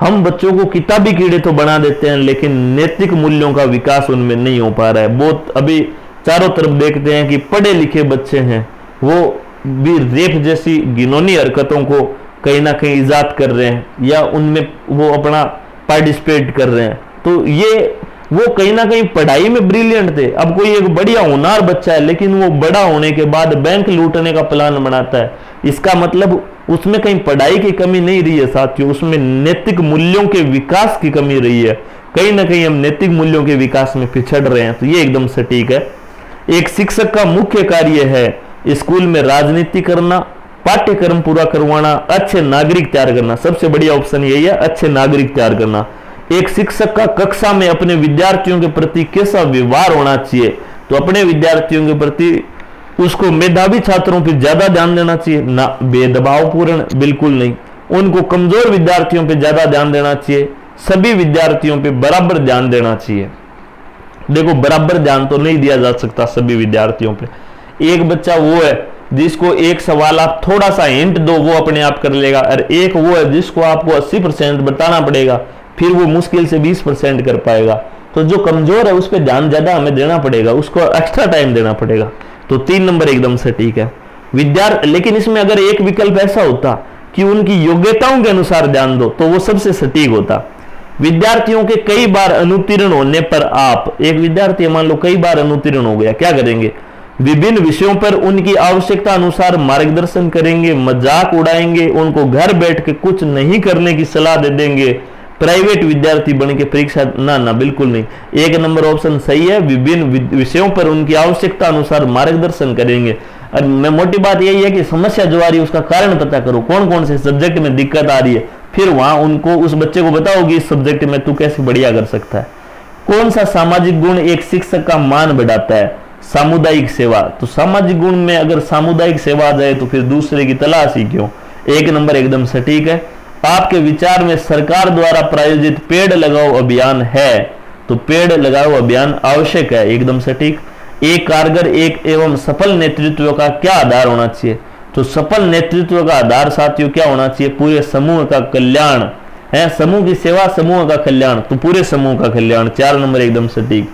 हम बच्चों को किताबी कीड़े तो बना देते हैं, लेकिन नैतिक मूल्यों का विकास उनमें नहीं हो पा रहा है। बहुत अभी चारों तरफ देखते हैं कि पढ़े लिखे बच्चे हैं वो भी रेप जैसी घिनौनी हरकतों को कहीं ना कहीं इजाद कर रहे हैं या उनमें वो अपना पार्टिसिपेट कर रहे हैं। तो ये वो कहीं ना कहीं पढ़ाई में ब्रिलियंट थे। अब कोई एक बढ़िया होनहार बच्चा है लेकिन वो बड़ा होने के बाद बैंक लूटने का प्लान बनाता है, इसका मतलब उसमें कहीं पढ़ाई की कमी नहीं रही है साथियों, उसमें नैतिक मूल्यों के विकास की कमी रही है। कहीं ना कहीं हम नैतिक मूल्यों के विकास में पिछड़ रहे हैं, तो ये एकदम सटीक है। एक शिक्षक का मुख्य कार्य है स्कूल में राजनीति करना, पाठ्यक्रम पूरा करवाना, अच्छे नागरिक तैयार करना। सबसे बढ़िया ऑप्शन यही है, अच्छे नागरिक तैयार करना। एक शिक्षक का कक्षा में अपने विद्यार्थियों के प्रति कैसा व्यवहार होना चाहिए? तो अपने विद्यार्थियों के प्रति उसको मेधावी छात्रों पर ज्यादा ध्यान देना चाहिए ना, भेदभाव पूर्ण बिल्कुल नहीं। उनको कमजोर विद्यार्थियों पर ज्यादा ध्यान देना चाहिए, सभी विद्यार्थियों पर बराबर ध्यान देना चाहिए। देखो बराबर ध्यान तो नहीं दिया जा सकता सभी विद्यार्थियों पे। एक बच्चा वो है जिसको एक सवाल आप थोड़ा सा हिंट दो वो अपने आप कर लेगा, और एक वो है जिसको आपको 80% बताना पड़ेगा, फिर वो मुश्किल से 20% कर पाएगा। तो जो कमजोर है उस पर ध्यान ज्यादा हमें देना पड़ेगा, उसको एक्स्ट्रा टाइम देना पड़ेगा। तो 3 नंबर एकदम सटीक है। विद्यार्थी, लेकिन इसमें अगर एक विकल्प ऐसा होता कि उनकी योग्यताओं के अनुसार ध्यान दो तो वो सबसे सटीक होता। विद्यार्थियों के कई बार अनुत्तीर्ण होने पर आप, एक विद्यार्थी मान लो कई बार अनुत्तीर्ण हो गया, क्या करेंगे? विभिन्न विषयों पर उनकी आवश्यकता अनुसार मार्गदर्शन करेंगे, मजाक उड़ाएंगे, उनको घर बैठ के कुछ नहीं करने की सलाह दे देंगे, प्राइवेट विद्यार्थी बन के परीक्षा, ना बिल्कुल नहीं। 1 नंबर ऑप्शन सही है, विभिन्न विषयों पर उनकी आवश्यकता अनुसार मार्गदर्शन करेंगे। और मैं मोटी बात यही है कि समस्या जो आ रही है उसका कारण पता करो, कौन कौन से सब्जेक्ट में दिक्कत आ रही है, फिर वहां उनको, उस बच्चे को बताओ कि इस सब्जेक्ट में तू कैसे बढ़िया कर सकता है। कौन सा सामाजिक गुण एक शिक्षक का मान बढ़ाता है? सामुदायिक सेवा। तो सामाजिक गुण में अगर सामुदायिक सेवा आ जाए तो फिर दूसरे की तलाश ही क्यों? 1 नंबर एकदम सटीक है। आपके विचार में सरकार द्वारा प्रायोजित पेड़ लगाओ अभियान है, तो पेड़ लगाओ अभियान आवश्यक है, एकदम सटीक। एक कारगर, एक एवं सफल नेतृत्व का क्या आधार होना चाहिए? तो सफल नेतृत्व का आधार साथियों क्या होना चाहिए? पूरे समूह का कल्याण है, समूह की सेवा, समूह का कल्याण, तो पूरे समूह का कल्याण। 4 नंबर एकदम सटीक।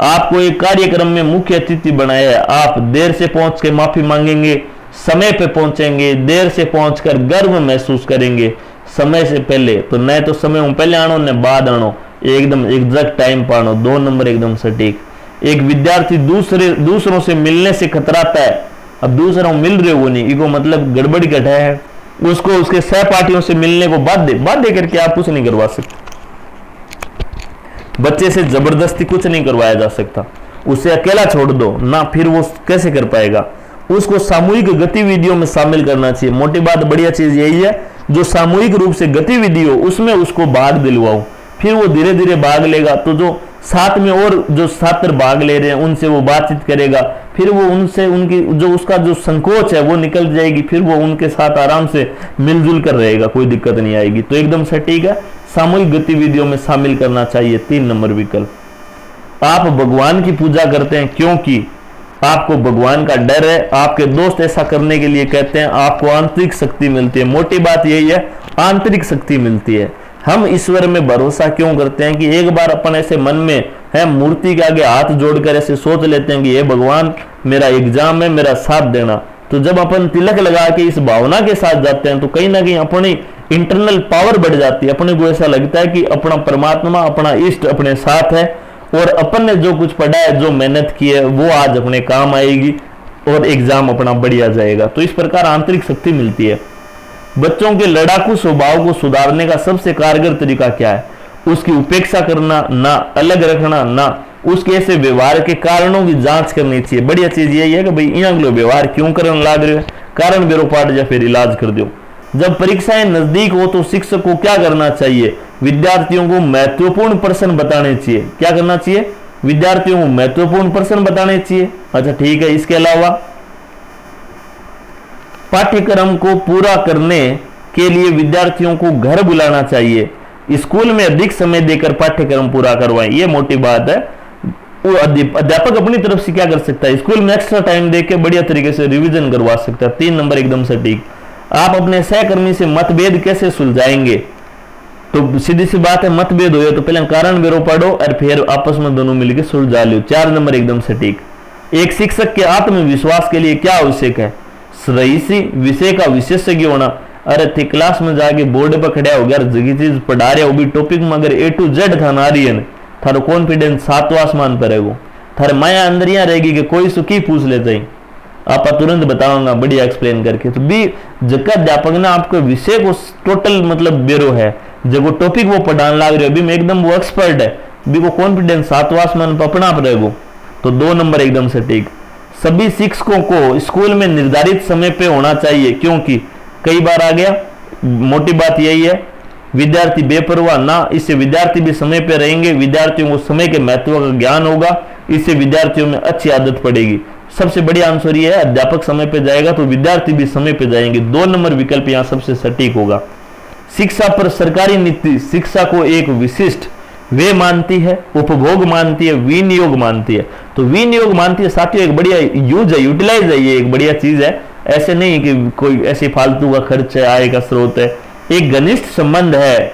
आपको एक कार्यक्रम में मुख्य अतिथि बनाया है, आप देर से पहुंच के माफी मांगेंगे, समय पे पहुंचेंगे, देर से पहुंचकर गर्व महसूस करेंगे, समय से पहले, तो न तो समय में पहले आनो न बाद आनो, एकदम एग्जैक्ट टाइम पानो। 2 नंबर एकदम सटीक। एक विद्यार्थी दूसरों से मिलने से कतराता है, अब दूसरों मिल रहे हो नहीं, इको मतलब गड़बड़ी घटा है, उसको उसके सहपाठियों से मिलने को बाध्य करके आप कुछ नहीं करवा सकते। बच्चे से जबरदस्ती कुछ नहीं करवाया जा सकता, उसे अकेला छोड़ दो ना, फिर वो कैसे कर पाएगा? उसको सामूहिक गतिविधियों में शामिल करना चाहिए। मोटी बात, बढ़िया चीज यही है, जो सामूहिक रूप से गतिविधि हो उसमें उसको भाग दिलवाओ, फिर वो धीरे धीरे भाग लेगा। तो जो साथ में और जो छात्र भाग ले रहे हैं उनसे वो बातचीत करेगा, फिर वो उनसे उनकी जो उसका जो संकोच है वो निकल जाएगी, फिर वो उनके साथ आराम से मिलजुल कर रहेगा, कोई दिक्कत नहीं आएगी। तो एकदम सटीक है, सामूहिक गतिविधियों में शामिल करना चाहिए। 3 नंबर विकल्प। आप भगवान की पूजा करते हैं क्योंकि आपको भगवान का डर है, आपके दोस्त ऐसा करने के लिए कहते हैं, आपको आंतरिक शक्ति मिलती है। मोटी बात यही है, आंतरिक शक्ति मिलती है। हम ईश्वर में भरोसा क्यों करते हैं कि एक बार अपन ऐसे मन में है मूर्ति के आगे हाथ जोड़कर ऐसे सोच लेते हैं कि ये भगवान मेरा एग्जाम है, मेरा साथ देना। तो जब अपन तिलक लगा के इस भावना के साथ जाते हैं तो कहीं ना कहीं अपनी इंटरनल पावर बढ़ जाती है, अपने को ऐसा लगता है कि अपना परमात्मा, अपना इष्ट अपने साथ है और अपन ने जो कुछ पढ़ा है, जो मेहनत की है, वो आज अपने काम आएगी और एग्जाम अपना बढ़िया जाएगा। तो इस प्रकार आंतरिक शक्ति मिलती है। बच्चों के लड़ाकू स्वभाव को सुधारने का सबसे कारगर तरीका क्या है? उसकी उपेक्षा करना ना, अलग रखना ना, उसके ऐसे व्यवहार के कारणों की जांच करनी चाहिए। बढ़िया चीज यही है कि भाई यहाँ लोग व्यवहार क्यों करने लग रहे हो, कारण बेरो पाट या फिर इलाज कर दो। जब परीक्षाएं नजदीक हो तो शिक्षक को क्या करना चाहिए? विद्यार्थियों को महत्वपूर्ण प्रश्न बताने चाहिए। क्या करना चाहिए? विद्यार्थियों को महत्वपूर्ण प्रश्न बताने चाहिए। अच्छा ठीक है, इसके अलावा पाठ्यक्रम को पूरा करने के लिए विद्यार्थियों को घर बुलाना चाहिए। स्कूल में अधिक समय देकर पाठ्यक्रम पूरा करवाएं, ये मोटी बात है। वो अध्यापक अपनी तरफ से क्या कर सकता है? स्कूल में एक्स्ट्रा टाइम देकर बढ़िया तरीके से रिवीजन करवा सकता है। 3 नंबर एकदम सटीक। आप अपने सहकर्मी से मतभेद कैसे सुलझाएंगे? तो सीधी सी बात है, मतभेद हो तो पहले कारण बेरो पढ़ो और फिर आपस में दोनों मिलकर सुलझा लो। 4 नंबर एकदम सटीक। एक शिक्षक के आत्मविश्वास के लिए क्या आवश्यक है? रईसी विषय का विशेषज्ञ होना। अरे थे क्लास में जाके बोर्ड पर खड़ा हो गया, जगी चीज पढ़ा रहे हो भी टॉपिक में अगर A to Z था ना रही है, थारो कॉन्फिडेंस 7वां आसमान पर है, वो थारे माया अंदर यहाँ रहेगी कि कोई सुखी पूछ लेते ही आप तुरंत बताऊंगा बढ़िया एक्सप्लेन करके। तो भी जगह अध्यापक ने आपको विषय को टोटल मतलब बेरो है, जब वो टॉपिक वो पढ़ाने लग रहे हो अभी में एकदम वो एक्सपर्ट है, भी वो कॉन्फिडेंस 7वां आसमान पर अपना आप रहेगो। तो 2 नंबर एकदम सटीक। सभी शिक्षकों को स्कूल में निर्धारित समय पे होना चाहिए क्योंकि कई बार आ गया, मोटी बात यही है, विद्यार्थी बेपरवाह ना, इससे विद्यार्थी भी समय पे रहेंगे, विद्यार्थियों को समय के महत्व का ज्ञान होगा, इससे विद्यार्थियों में अच्छी आदत पड़ेगी। सबसे बड़ी आंसर ये है, अध्यापक समय पे जाएगा तो विद्यार्थी भी समय पे जाएंगे। 2 नंबर विकल्प यहाँ सबसे सटीक होगा। शिक्षा पर सरकारी नीति शिक्षा को एक विशिष्ट वे मानती है, उपभोग मानती है, विनियोग मानती है। तो विनियोग मानती है साथियों, एक बढ़िया यूज है, यूटिलाइज है, ये एक बढ़िया चीज है। ऐसे नहीं कि कोई ऐसे फालतू का खर्च है, आय का स्रोत है, एक घनिष्ठ संबंध है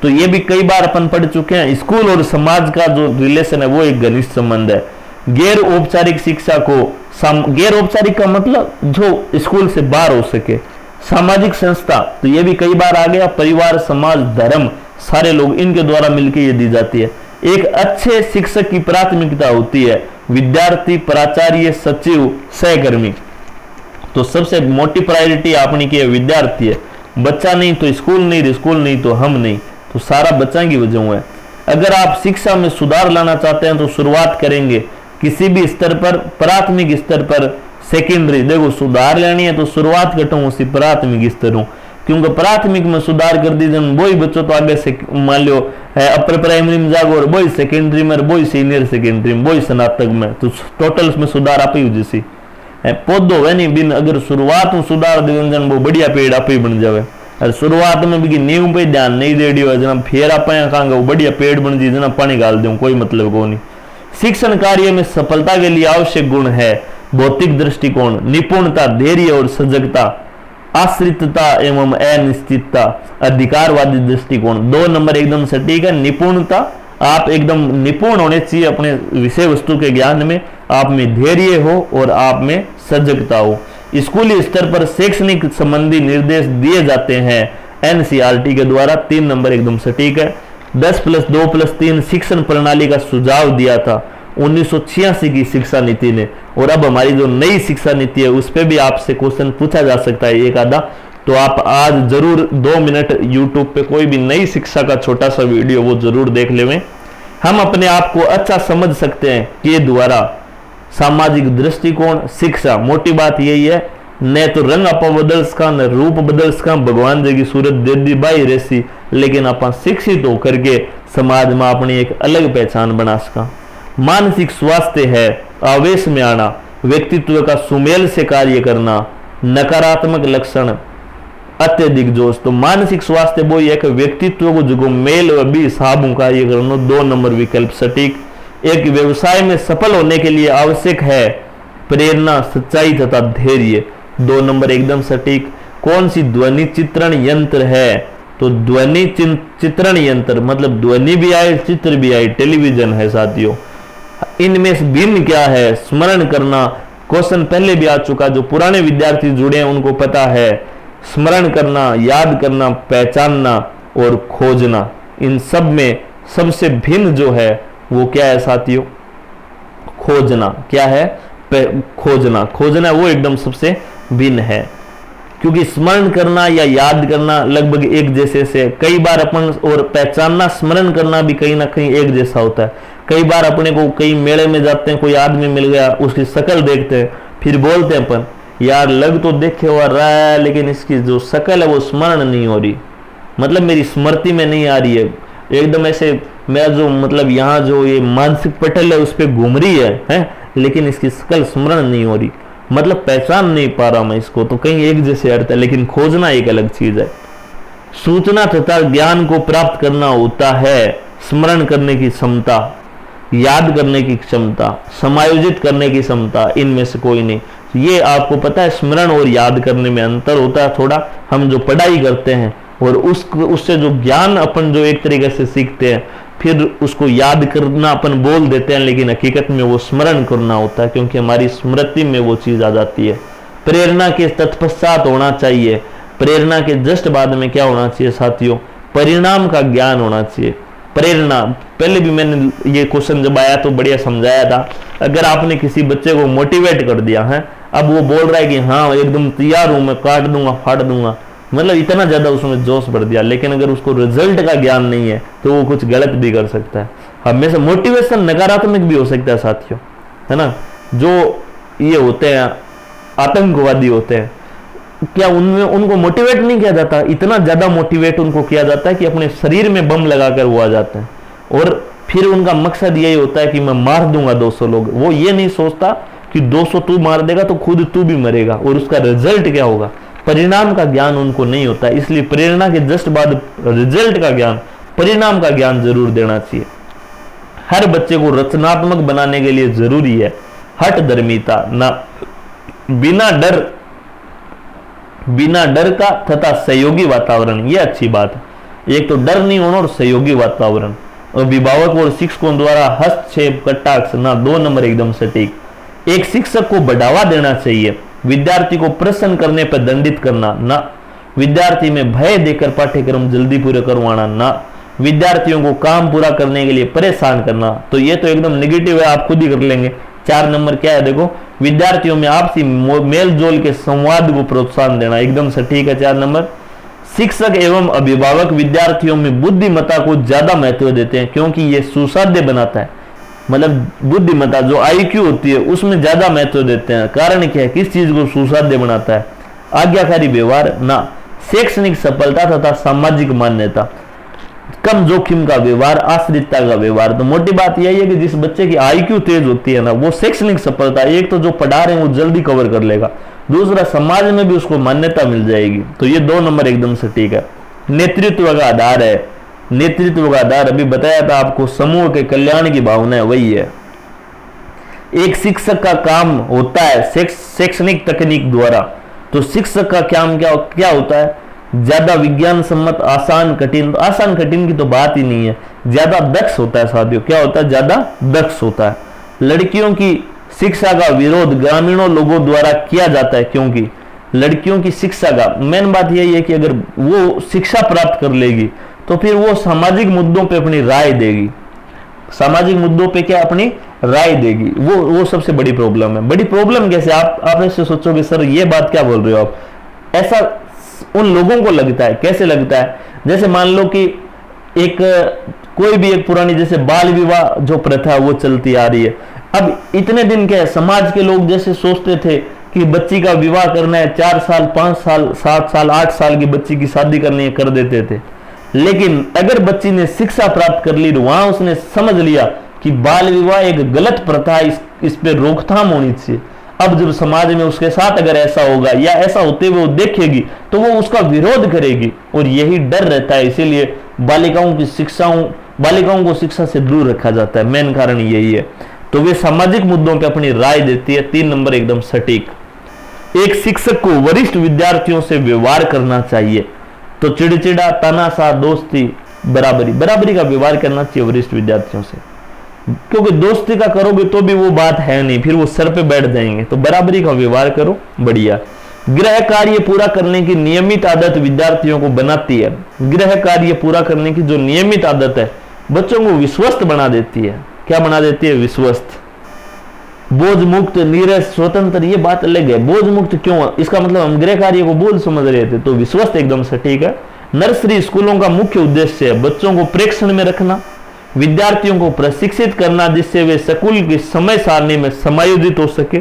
तो ये भी कई बार अपन पढ़ चुके हैं। स्कूल और समाज का जो रिलेशन है वो एक घनिष्ठ संबंध है। गैर औपचारिक शिक्षा को, गैर औपचारिक का मतलब जो स्कूल से बाहर हो सके। सामाजिक संस्था, तो ये भी कई बार आ गया। परिवार, समाज, धर्म, सारे लोग इनके द्वारा मिलकर ये दी जाती है। एक अच्छे शिक्षक की प्राथमिकता होती है विद्यार्थी, प्राचार्य, सचिव, सहकर्मी। तो सबसे मोटी प्रायोरिटी अपनी की विद्यार्थी है। बच्चा नहीं तो स्कूल नहीं, स्कूल नहीं तो हम नहीं, तो सारा बच्चा की वजह है। अगर आप शिक्षा में सुधार लाना चाहते हैं तो शुरुआत करेंगे किसी भी स्तर पर, प्राथमिक स्तर पर, सेकेंडरी। देखो सुधार लेनी है तो शुरुआत करता हूँ उसी प्राथमिक स्तर हूँ, क्योंकि प्राथमिक में सुधार कर दीजिए वही बच्चों तो आगे से मान लो अपर प्राइमरी में जागो और वही सेकेंडरी में, वही सीनियर सेकेंडरी में, वही स्नातक में, तो टोटल में सुधार आप ही जैसी पौधो है नहीं बिन। अगर शुरुआत में सुधार दे वो बढ़िया पेड़ आप ही बन जावे। और शुरुआत में भी नींव पे ध्यान नहीं दे रही हो जना फिर आप कहांगे वो बढ़िया पेड़ बन जी जना पानी डाल दूं, कोई मतलब को नहीं। शिक्षण कार्य में सफलता के लिए आवश्यक गुण है भौतिक दृष्टिकोण, निपुणता, धैर्य और सजगता, आश्रितता एवं अनिश्चितता, अधिकारवादी दृष्टिकोण। 2 नंबर एकदम सटीक है। निपुणता, आप एकदम निपुण होने चाहिए अपने विषय वस्तु के ज्ञान में, आप में धैर्य हो और आप में सजगता हो। स्कूली स्तर पर शैक्षणिक संबंधी निर्देश दिए जाते हैं एनसीईआरटी के द्वारा। 3 नंबर एकदम सटीक है। 10+2+3 शिक्षण प्रणाली का सुझाव दिया था 1986 की शिक्षा नीति ने, और अब हमारी जो नई शिक्षा नीति है उस पर भी आपसे क्वेश्चन पूछा जा सकता है एक आधा। तो आप आज जरूर 2 मिनट यूट्यूब पे कोई भी नई शिक्षा का छोटा सा वीडियो वो जरूर देख लेवें। हम अपने आप को अच्छा समझ सकते हैं कि द्वारा सामाजिक दृष्टिकोण शिक्षा। मोटी बात यही है, न तो रंग आप बदल सका, न रूप बदल सका, भगवान जी की सूरत दे दी बाई रेसी, लेकिन आप शिक्षित होकर के समाज में अपनी एक अलग पहचान बना सका। मानसिक स्वास्थ्य है आवेश में आना, व्यक्तित्व का सुमेल से कार्य करना, नकारात्मक लक्षण अत्यधिक जोश। तो मानसिक स्वास्थ्य वो एक व्यक्तित्व को जो मेल भी साबु कार्य करना। 2 नंबर विकल्प सटीक। एक व्यवसाय में सफल होने के लिए आवश्यक है प्रेरणा, सच्चाई तथा धैर्य। 2 नंबर एकदम सटीक। कौन सी ध्वनि चित्रण यंत्र है? तो ध्वनि चित्रण यंत्र मतलब ध्वनि भी आए चित्र भी आए, टेलीविजन है साथियों। इनमें से भिन्न क्या है? स्मरण करना, क्वेश्चन पहले भी आ चुका, जो पुराने विद्यार्थी जुड़े हैं उनको पता है। स्मरण करना, याद करना, पहचानना और खोजना, इन सब में सबसे भिन्न जो है वो क्या है साथियों? खोजना। क्या है? खोजना। खोजना वो एकदम सबसे भिन्न है, क्योंकि स्मरण करना या याद करना लगभग एक जैसे से कई बार अपन, और पहचानना, स्मरण करना भी कहीं ना कहीं एक जैसा होता है। कई बार अपने को कई मेले में जाते हैं, कोई आदमी मिल गया, उसकी शक्ल देखते हैं, फिर बोलते हैं अपन यार लग तो देखे हुआ रहा है लेकिन इसकी जो शक्ल है वो स्मरण नहीं हो रही, मतलब मेरी स्मृति में नहीं आ रही है एकदम ऐसे। मैं जो मतलब यहाँ जो ये मानसिक पटल है उस पर घूम रही है, लेकिन इसकी शक्ल स्मरण नहीं हो रही, मतलब पहचान नहीं पा रहा मैं इसको। तो कहीं एक जैसे अर्थ है, लेकिन खोजना एक अलग चीज है। सूचना तथा ज्ञान को प्राप्त करना होता है स्मरण करने की क्षमता, याद करने की क्षमता, समायोजित करने की क्षमता, इनमें से कोई नहीं। ये आपको पता है स्मरण और याद करने में अंतर होता है थोड़ा। हम जो पढ़ाई करते हैं और उससे जो ज्ञान अपन जो एक तरीके से सीखते हैं, फिर उसको याद करना अपन बोल देते हैं, लेकिन हकीकत में वो स्मरण करना होता है, क्योंकि हमारी स्मृति में वो चीज आ जाती है। प्रेरणा के तत्पश्चात होना चाहिए, प्रेरणा के जस्ट बाद में क्या होना चाहिए साथियों? परिणाम का ज्ञान होना चाहिए। प्रेरणा, पहले भी मैंने ये क्वेश्चन जब आया तो बढ़िया समझाया था। अगर आपने किसी बच्चे को मोटिवेट कर दिया है, अब वो बोल रहा है कि हाँ एकदम तैयार हूं, मैं काट दूंगा, फाड़ दूंगा, मतलब इतना ज्यादा उसमें जोश बढ़ दिया, लेकिन अगर उसको रिजल्ट का ज्ञान नहीं है तो वो कुछ गलत भी कर सकता है। हमेशा मोटिवेशन नकारात्मक भी हो सकता है साथियों, है ना। जो ये होते हैं आतंकवादी होते हैं, क्या उनमें उनको मोटिवेट नहीं किया जाता? इतना ज्यादा मोटिवेट उनको किया जाता है कि अपने शरीर में बम लगाकर वो आ जाते हैं, और फिर उनका मकसद यही होता है कि मैं मार दूंगा 200 लोग। वो ये नहीं सोचता कि 200 तू मार देगा तो खुद तू भी मरेगा, और उसका रिजल्ट क्या होगा, परिणाम का ज्ञान उनको नहीं होता। इसलिए प्रेरणा के जस्ट बाद रिजल्ट का ज्ञान, परिणाम का ज्ञान जरूर देना चाहिए। हर बच्चे को रचनात्मक बनाने के लिए जरूरी है हठ धर्मिता, ना बिना डर का तथा सहयोगी वातावरण। ये अच्छी बात है। एक तो डर नहीं होना और सहयोगी वातावरण, अभिभावक और शिक्षकों द्वारा हस्तक्षेप कटाक्ष ना, 2 नंबर एकदम सटीक। एक शिक्षक को बढ़ावा देना चाहिए, विद्यार्थी को प्रश्न करने पर दंडित करना ना, विद्यार्थी में भय देकर पाठ्यक्रम जल्दी पूरा करवाना ना, विद्यार्थियों को काम पूरा करने के लिए परेशान करना। तो ये तो एकदम नेगेटिव है, आप खुद ही कर लेंगे। 4 नंबर क्या है देखो, विद्यार्थियों में आपसी मेल जोल के संवाद को प्रोत्साहन देना, एकदम सटीक है 4 नंबर। शिक्षक एवं अभिभावक विद्यार्थियों में बुद्धिमत्ता को ज्यादा महत्व देते हैं क्योंकि ये सुसाध्य बनाता है, मतलब बुद्धिमत्ता जो IQ होती है उसमें ज्यादा महत्व देते हैं। कारण क्या है, किस चीज को सुसाध्य बनाता है, आज्ञाकारी व्यवहार ना, शैक्षणिक सफलता तथा सामाजिक मान्यता, कम जोखिम का व्यवहार, आश्रितता का व्यवहार। तो मोटी बात यही है कि जिस बच्चे की IQ तेज होती है ना, वो शैक्षणिक सफलता, एक तो जो पढ़ा रहे हैं वो जल्दी कवर कर लेगा, दूसरा समाज में भी उसको मान्यता मिल जाएगी। तो ये 2 नंबर एकदम सटीक है। नेतृत्व का आधार है, नेतृत्व का आधार अभी बताया था आपको, समूह के कल्याण की भावना है, वही है। एक शिक्षक का काम होता है शैक्षणिक तकनीक द्वारा, तो शिक्षक का काम क्या होता है, ज्यादा विज्ञान सम्मत, आसान कठिन। तो आसान कठिन की तो बात ही नहीं है, ज्यादा दक्ष होता है साथियों। क्या होता है, ज्यादा दक्ष होता है। लड़कियों की शिक्षा का विरोध ग्रामीणों लोगों द्वारा किया जाता है क्योंकि लड़कियों की शिक्षा का मेन बात यही है कि अगर वो शिक्षा प्राप्त कर लेगी तो फिर वो सामाजिक मुद्दों पे अपनी राय देगी, सामाजिक मुद्दों पे क्या अपनी राय देगी, वो सबसे बड़ी प्रॉब्लम है। बड़ी प्रॉब्लम कैसे, आप ऐसे सोचोगे सर ये बात क्या बोल रहे हो आप, ऐसा उन लोगों को लगता है। कैसे लगता है, जैसे मान लो कि कोई भी एक पुरानी जैसे बाल विवाह जो प्रथा वो चलती आ रही है। अब इतने दिन क्या है, समाज के लोग जैसे सोचते थे कि बच्ची का विवाह करना है, 4 साल 5 साल 7 साल 8 साल की बच्ची की शादी करनी है, कर देते थे। लेकिन अगर बच्ची ने शिक्षा प्राप्त कर ली, वहां उसने समझ लिया कि बाल विवाह एक गलत प्रथा है, इस पे रोकथाम होनी चाहिए। अब जब समाज में उसके साथ अगर ऐसा होगा या ऐसा होते हुए वो देखेगी तो वो उसका विरोध करेगी, और यही डर रहता है। इसीलिए बालिकाओं को शिक्षा से दूर रखा जाता है, मेन कारण यही है। तो वे सामाजिक मुद्दों पे अपनी राय देती है। 3 नंबर एकदम सटीक। एक शिक्षक को वरिष्ठ विद्यार्थियों से व्यवहार करना चाहिए, तो चिड़चिड़ा, तानाशाह, दोस्ती, बराबरी का व्यवहार करना चाहिए वरिष्ठ विद्यार्थियों से, क्योंकि दोस्ती का करोगे तो भी वो बात है नहीं, फिर वो सर पे बैठ जाएंगे। तो बराबरी का व्यवहार करो, बढ़िया। गृह कार्य पूरा करने की नियमित आदत विद्यार्थियों को बनाती है। गृह कार्य पूरा करने की जो नियमित आदत है बच्चों को विश्वस्त बना देती है। क्या बना देती है, विश्वस्त। बोझ मुक्त, नीरस, स्वतंत्र, ये बात अलग है। बोझ मुक्त क्यों, इसका मतलब हम गृह कार्य को बोझ समझ रहे थे, तो विश्वस्त एकदम सटीक है। नर्सरी स्कूलों का मुख्य उद्देश्य है बच्चों को प्रेक्षण में रखना, विद्यार्थियों को प्रशिक्षित करना जिससे वे स्कूल की समय सारणी में समायोजित हो सके,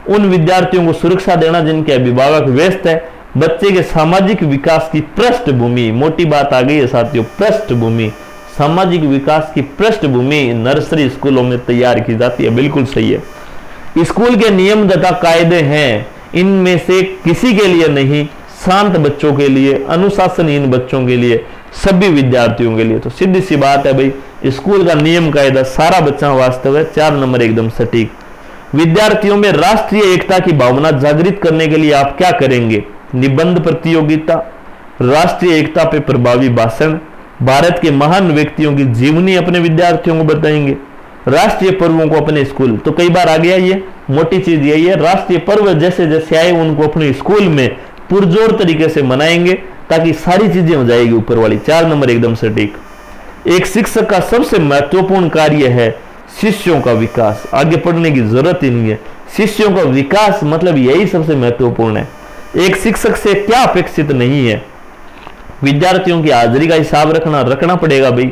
उन विद्यार्थियों को सुरक्षा देना जिनके अभिभावक व्यस्त है, बच्चे के सामाजिक विकास की पृष्ठभूमि, मोटी बात आ गई है साथियों, पृष्ठभूमि, सामाजिक विकास की पृष्ठभूमि नर्सरी स्कूलों में तैयार की जाती है। बिल्कुल सही है। स्कूल के नियम तथा कायदे हैं, इनमें से किसी के लिए नहीं, शांत बच्चों के लिए, अनुशासनहीन बच्चों के लिए, सभी विद्यार्थियों के लिए। तो सीधी सी बात है भाई, स्कूल का नियम कायदा सारा बच्चा वास्तव है। 4 नंबर एकदम सटीक। विद्यार्थियों में राष्ट्रीय एकता की भावना जागृत करने के लिए आप क्या करेंगे, निबंध प्रतियोगिता, राष्ट्रीय एकता पे प्रभावी भाषण, भारत के महान व्यक्तियों की जीवनी अपने विद्यार्थियों को बताएंगे, राष्ट्रीय पर्वों को अपने स्कूल, तो कई बार आ गया ये मोटी चीज यही है, राष्ट्रीय पर्व जैसे जैसे आए उनको अपने स्कूल में पुरजोर तरीके से मनाएंगे ताकि सारी चीजें हो जाएगी ऊपर वाली। 4 नंबर एकदम सटीक। एक शिक्षक का सबसे महत्वपूर्ण कार्य है शिष्यों का विकास। आगे पढ़ने की जरूरत ही नहीं है, शिष्यों का विकास मतलब यही सबसे महत्वपूर्ण है। एक शिक्षक से क्या अपेक्षित नहीं है, विद्यार्थियों की हाजिरी का हिसाब रखना पड़ेगा भाई,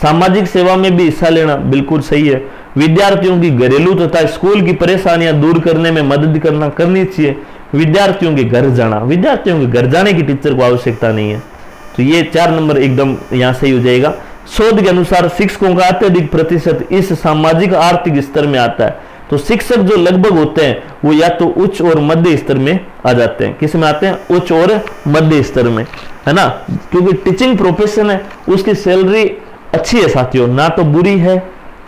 सामाजिक सेवा में भी हिस्सा लेना, बिल्कुल सही है। विद्यार्थियों की घरेलू तथा स्कूल की परेशानियां दूर करने में मदद करनी चाहिए। विद्यार्थियों के घर जाना, विद्यार्थियों के घर जाने की टीचर को आवश्यकता नहीं है। तो ये 4 नंबर एकदम यहां सही हो जाएगा। शोध के अनुसार शिक्षकों का अत्यधिक प्रतिशत इस सामाजिक आर्थिक स्तर में आता है। तो शिक्षक जो लगभग होते हैं वो या तो उच्च और मध्य स्तर में आ जाते हैं। किस में आते हैं, उच्च और मध्य स्तर में, है ना, क्योंकि टीचिंग प्रोफेशन है, उसकी सैलरी अच्छी है साथियों, ना तो बुरी है।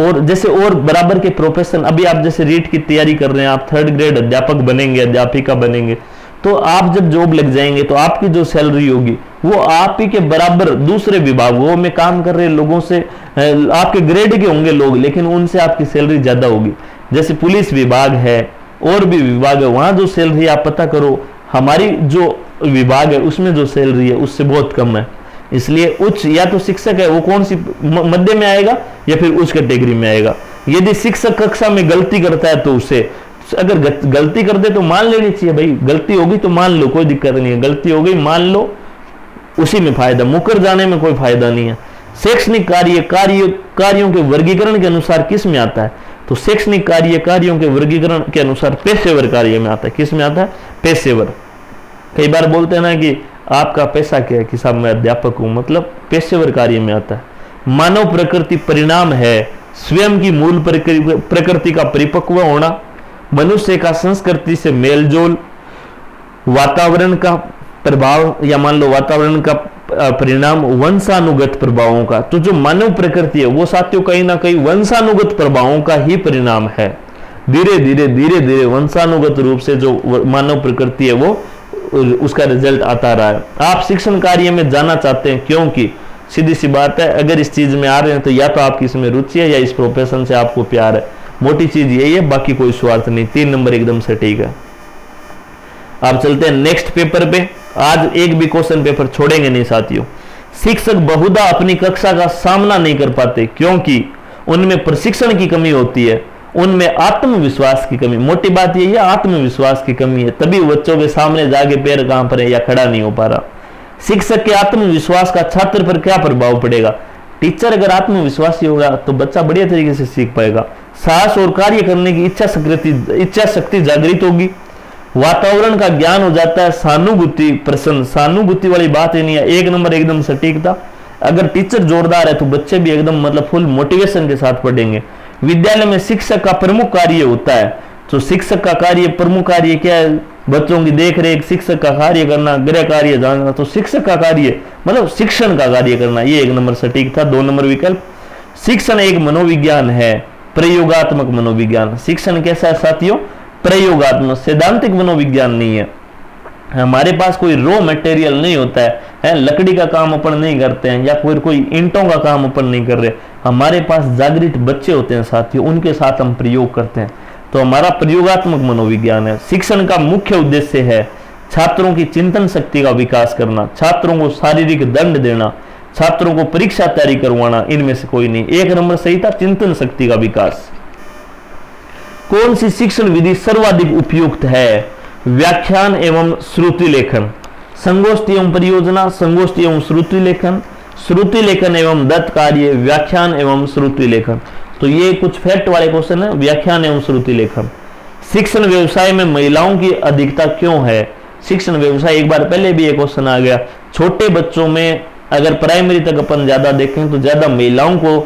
और जैसे और बराबर के प्रोफेशन, अभी आप जैसे रीट की तैयारी कर रहे हैं, आप 3rd ग्रेड अध्यापक बनेंगे, अध्यापिका बनेंगे, तो आप जब जॉब लग जाएंगे तो आपकी जो सैलरी होगी वो आप ही के बराबर दूसरे विभागों में काम कर रहे लोगों से, आपके ग्रेड के होंगे लोग, लेकिन उनसे आपकी सैलरी ज्यादा होगी। जैसे पुलिस विभाग है और भी विभाग है, वहां जो सैलरी आप पता करो, हमारी जो विभाग है उसमें जो सैलरी है उससे बहुत कम है। इसलिए उच्च या तो शिक्षक है वो कौन सी मध्य में आएगा या फिर उच्च कैटेगरी में आएगा। यदि शिक्षक कक्षा में गलती करता है तो उसे, अगर गलती कर दे तो मान लेनी चाहिए, भाई गलती होगी तो मान लो, कोई दिक्कत नहीं है, गलती हो गई मान लो, उसी में फायदा, मुकर जाने में कोई फायदा नहीं है। शैक्षणिक कार्यों के वर्गीकरण के अनुसार किस में आता है? तो शैक्षणिक कार्यों के वर्गीकरण के अनुसार पेशेवर कार्य में आता है। किस में आता है? पेशेवर। कई बार बोलते हैं ना कि आपका पैसा क्या है कि साहब मैं अध्यापक हूं, मतलब पेशेवर कार्य में आता है। मानव प्रकृति परिणाम है स्वयं की मूल प्रकृति का परिपक्व होना, मनुष्य का संस्कृति से मेलजोल, वातावरण का प्रभाव या मान लो वातावरण का परिणाम, वंशानुगत प्रभावों का। तो जो मानव प्रकृति है वो साथियों कहीं ना कहीं वंशानुगत प्रभावों का ही परिणाम है। धीरे धीरे वंशानुगत रूप से जो मानव प्रकृति है वो उसका रिजल्ट आता रहा है। आप शिक्षण कार्य में जाना चाहते हैं क्योंकि सीधी सी बात है, अगर इस चीज में आ रहे हैं तो या तो आपकी इसमें रुचि है या इस प्रोफेशन से आपको प्यार है। मोटी चीज यही है, बाकी कोई स्वार्थ नहीं। 3 नंबर एकदम से ठीक है। आप चलते हैं नेक्स्ट पेपर पे। आज एक भी क्वेश्चन पेपर छोड़ेंगे नहीं साथियों। शिक्षक बहुधा अपनी कक्षा का सामना नहीं कर पाते क्योंकि उनमें प्रशिक्षण की कमी होती है, उनमें आत्मविश्वास की कमी। मोटी बात यही है, आत्मविश्वास की कमी है, तभी बच्चों के सामने जाके पैर कांप रहे या खड़ा नहीं हो पा रहा। शिक्षक के आत्मविश्वास का छात्र पर क्या प्रभाव पड़ेगा? टीचर अगर आत्मविश्वासी होगा तो बच्चा बढ़िया तरीके से सीख पाएगा। साहस और कार्य करने की इच्छा शक्ति जागृत होगी। वातावरण का ज्ञान हो जाता है। सहानुभूति प्रसन्न, सहानुभूति वाली बात ही नहीं है। 1 नंबर एकदम सटीक था। अगर टीचर जोरदार है तो बच्चे भी एकदम मतलब फुल मोटिवेशन के साथ पढ़ेंगे। विद्यालय में शिक्षक का प्रमुख कार्य होता है, तो शिक्षक का कार्य, प्रमुख कार्य क्या है? बच्चों की देख रेख, शिक्षक का कार्य करना, गृह कार्य जानना। तो शिक्षक का कार्य मतलब शिक्षण का कार्य करना। ये 1 नंबर सटीक था। 2 नंबर विकल्प, शिक्षण एक मनोविज्ञान है, प्रयोगात्मक मनोविज्ञान। शिक्षण कैसा है साथियों? प्रयोगात्मक, सैद्धांतिक मनोविज्ञान नहीं है। हमारे पास कोई रॉ मटेरियल नहीं होता है, लकड़ी का काम अपन नहीं करते हैं या कोई ईंटों का काम अपन नहीं कर रहे। हमारे पास जागृत बच्चे होते हैं साथियों, उनके साथ हम प्रयोग करते हैं, तो हमारा प्रयोगात्मक मनोविज्ञान है। शिक्षण का मुख्य उद्देश्य है छात्रों की चिंतन शक्ति का विकास करना, छात्रों को शारीरिक दंड देना, छात्रों को परीक्षा तैयारी करवाना। इनमें से कोई नहीं। 1 नंबर सही था, चिंतन शक्ति का विकास। कौन सी शिक्षण विधि सर्वाधिक उपयुक्त है? व्याख्यान एवं श्रुति लेखन, संगोष्ठी एवं परियोजना, संगोष्ठी एवं श्रुति लेखन, श्रुति लेखन एवं दत्त कार्य, व्याख्यान एवं श्रुति लेखन। तो ये कुछ फैक्ट वाले क्वेश्चन है। व्याख्यान एवं श्रुति लेखन। शिक्षण व्यवसाय में महिलाओं की अधिकता क्यों है? शिक्षण व्यवसाय, एक बार पहले भी एक क्वेश्चन आ गया। छोटे बच्चों में अगर प्राइमरी तक अपन ज्यादा देखें तो ज्यादा महिलाओं को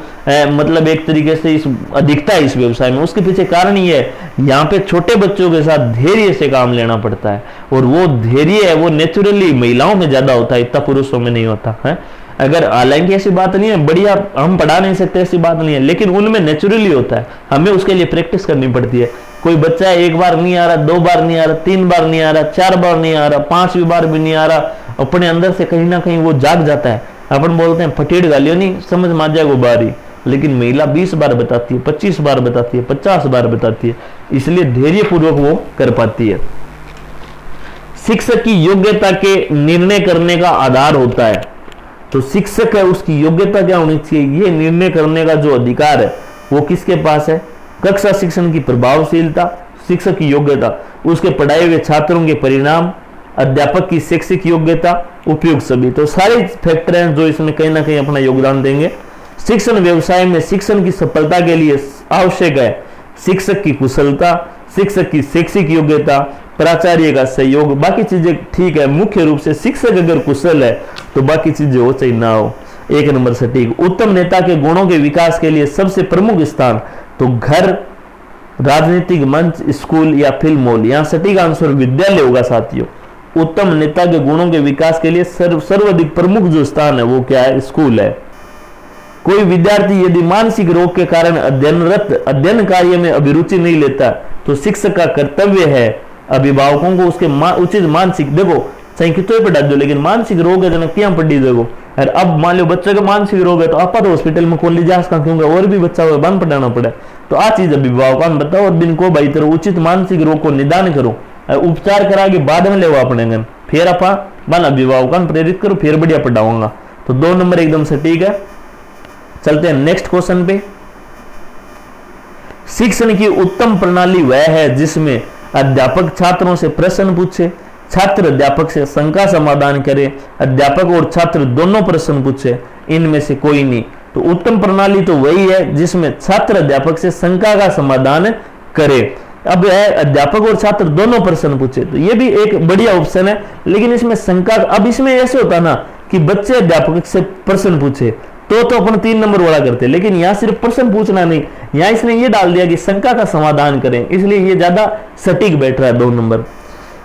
मतलब एक तरीके से इस अधिकता है इस व्यवसाय में। उसके पीछे कारण ये है, यहाँ पे छोटे बच्चों के साथ धैर्य से काम लेना पड़ता है, और वो धैर्य है वो नेचुरली महिलाओं में ज्यादा होता है, इतना पुरुषों में नहीं होता है। अगर हालांकि ऐसी बात नहीं है, बढ़िया हम पढ़ा नहीं सकते ऐसी बात नहीं है, लेकिन उनमें नेचुरली होता है, हमें उसके लिए प्रैक्टिस करनी पड़ती है। कोई बच्चा 1 बार नहीं आ रहा, 2 बार नहीं आ रहा, 3 बार नहीं आ रहा, 4 बार नहीं आ रहा, 5वीं बार भी नहीं आ रहा, अपने अंदर से कहीं ना कहीं वो जाग जाता है। अपन बोलते हैं फटेड़ गालियों नहीं समझ माजा को बारी, लेकिन महिला 20 बार बताती है, 25 बार बताती है, 50 बार बताती है, इसलिए धैर्य पूर्वक वो कर पाती है। शिक्षक की योग्यता के निर्णय करने का आधार होता है, तो शिक्षक है उसकी योग्यता क्या होनी चाहिए? ये निर्णय करने का जो अधिकार है वो किसके पास है? कक्षा शिक्षण की प्रभावशीलता, शिक्षक की योग्यता, उसके पढ़ाए हुए छात्रों के परिणाम, अध्यापक की शैक्षिक योग्यता, उपयुक्त सभी। तो सारे फैक्टर हैं जो इसमें कहीं ना कहीं अपना योगदान देंगे। शिक्षण व्यवसाय में शिक्षण की सफलता के लिए आवश्यक है शिक्षक की कुशलता, शिक्षक की शैक्षिक योग्यता, प्राचार्य का सहयोग। बाकी चीजें ठीक है, मुख्य रूप से शिक्षक अगर कुशल है तो बाकी चीजें हो चाहे ना हो। 1 नंबर सटीक। उत्तम नेता के गुणों के विकास के लिए सबसे प्रमुख स्थान, तो घर, राजनीतिक मंच, स्कूल या फिल्म हॉल। यहाँ सटीक आंसर विद्यालय होगा साथियों। उत्तम नेता के गुणों के विकास के लिए सर्वाधिक प्रमुख जो स्थान है वो क्या है? स्कूल है। कोई विद्यार्थी यदि मानसिक रोग के कारण अध्ययन कार्य में अभिरुचि नहीं लेता तो शिक्षक का कर्तव्य है अभिभावकों को उसके उचित मानसिक, देखो चाहे कितो पढ़ा दो, लेकिन मानसिक रोग है जनक क्या पढ़ी देखो। और अब मान लो बच्चे का मानसिक रोग है तो आप तो हॉस्पिटल में खोल लीजिए आसका, क्योंकि और भी बच्चा हुआ बंद पढ़ाना पड़े। तो आ चीज अभिभावक बताओ और दिन को भाई तरह उचित मानसिक रोग को निदान करो, उपचार करा के बाद में ले अपने गन, फिर आप बन अभिभावक प्रेरित करो, फिर बढ़िया पढ़ाऊंगा। तो 2 नंबर एकदम से ठीक है। चलते हैं नेक्स्ट क्वेश्चन पे। शिक्षण की उत्तम प्रणाली वह है जिसमें अध्यापक छात्रों से प्रश्न पूछे, छात्र अध्यापक से शंका समाधान करे, अध्यापक और छात्र दोनों प्रश्न पूछे, इनमें से कोई नहीं। तो उत्तम प्रणाली तो वही है जिसमें छात्र अध्यापक से शंका का समाधान करे। अब है अध्यापक और छात्र दोनों प्रश्न पूछे, तो ये भी एक बढ़िया ऑप्शन है, लेकिन इसमें शंका, अब इसमें ऐसे होता ना कि बच्चे अध्यापक से प्रश्न पूछे तो अपन 3 नंबर वाला करते, लेकिन यहाँ सिर्फ प्रश्न पूछना नहीं, यहाँ इसने ये डाल दिया कि शंका का समाधान करें, इसलिए ये ज्यादा सटीक बैठ रहा है 2 नंबर।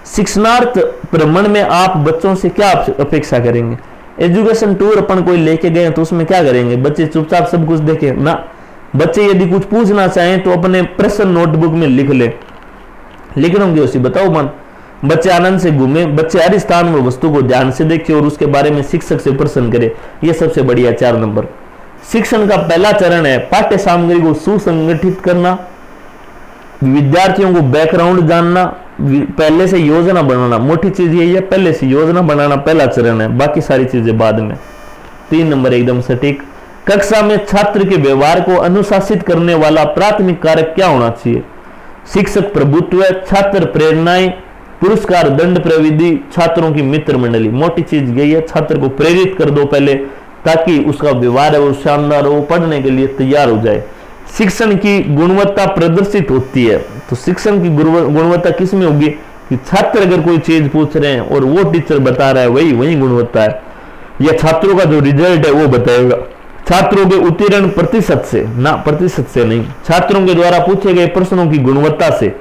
शिक्षणार्थ भ्रमण में आप बच्चों से क्या अपेक्षा करेंगे? एजुकेशन टूर अपन कोई लेके गए तो उसमें क्या करेंगे? बच्चे चुपचाप सब कुछ देखे ना, बच्चे यदि कुछ पूछना चाहें तो अपने प्रश्न नोटबुक में लिख ले, लिख रहे उसी बताओ मन। बच्चे आनंद से घूमे, बच्चे हर स्थान में वस्तु को ध्यान से देखे और उसके बारे में शिक्षक से प्रश्न करे, ये सबसे बढ़िया 4 नंबर। शिक्षण का पहला चरण है पाठ्य सामग्री को सुसंगठित करना, विद्यार्थियों को बैकग्राउंड जानना, पहले से योजना बनाना। मोटी चीज यही है, पहले से योजना बनाना पहला चरण है, बाकी सारी चीजें बाद में। 3 नंबर एकदम सटीक। कक्षा में छात्र के व्यवहार को अनुशासित करने वाला प्राथमिक कारक क्या होना चाहिए? शिक्षक प्रभुत्व, छात्र प्रेरणाएं, पुरस्कार, दंड प्रविधि, छात्रों की मित्र मंडली। मोटी चीज यही है, छात्र को प्रेरित कर दो पहले, ताकि उसका व्यवहार है वो शानदार हो, पढ़ने के लिए तैयार हो जाए। शिक्षण की गुणवत्ता प्रदर्शित होती है, तो शिक्षण की गुणवत्ता किस में होगी कि छात्र अगर कोई चीज पूछ रहे हैं और वो टीचर बता रहा है, वही गुणवत्ता है। या छात्रों का जो रिजल्ट है वो बताएगा। छात्रों के उत्तीर्ण प्रतिशत से ना, प्रतिशत से नहीं, छात्रों के द्वारा पूछे गए प्रश्नों की गुणवत्ता से।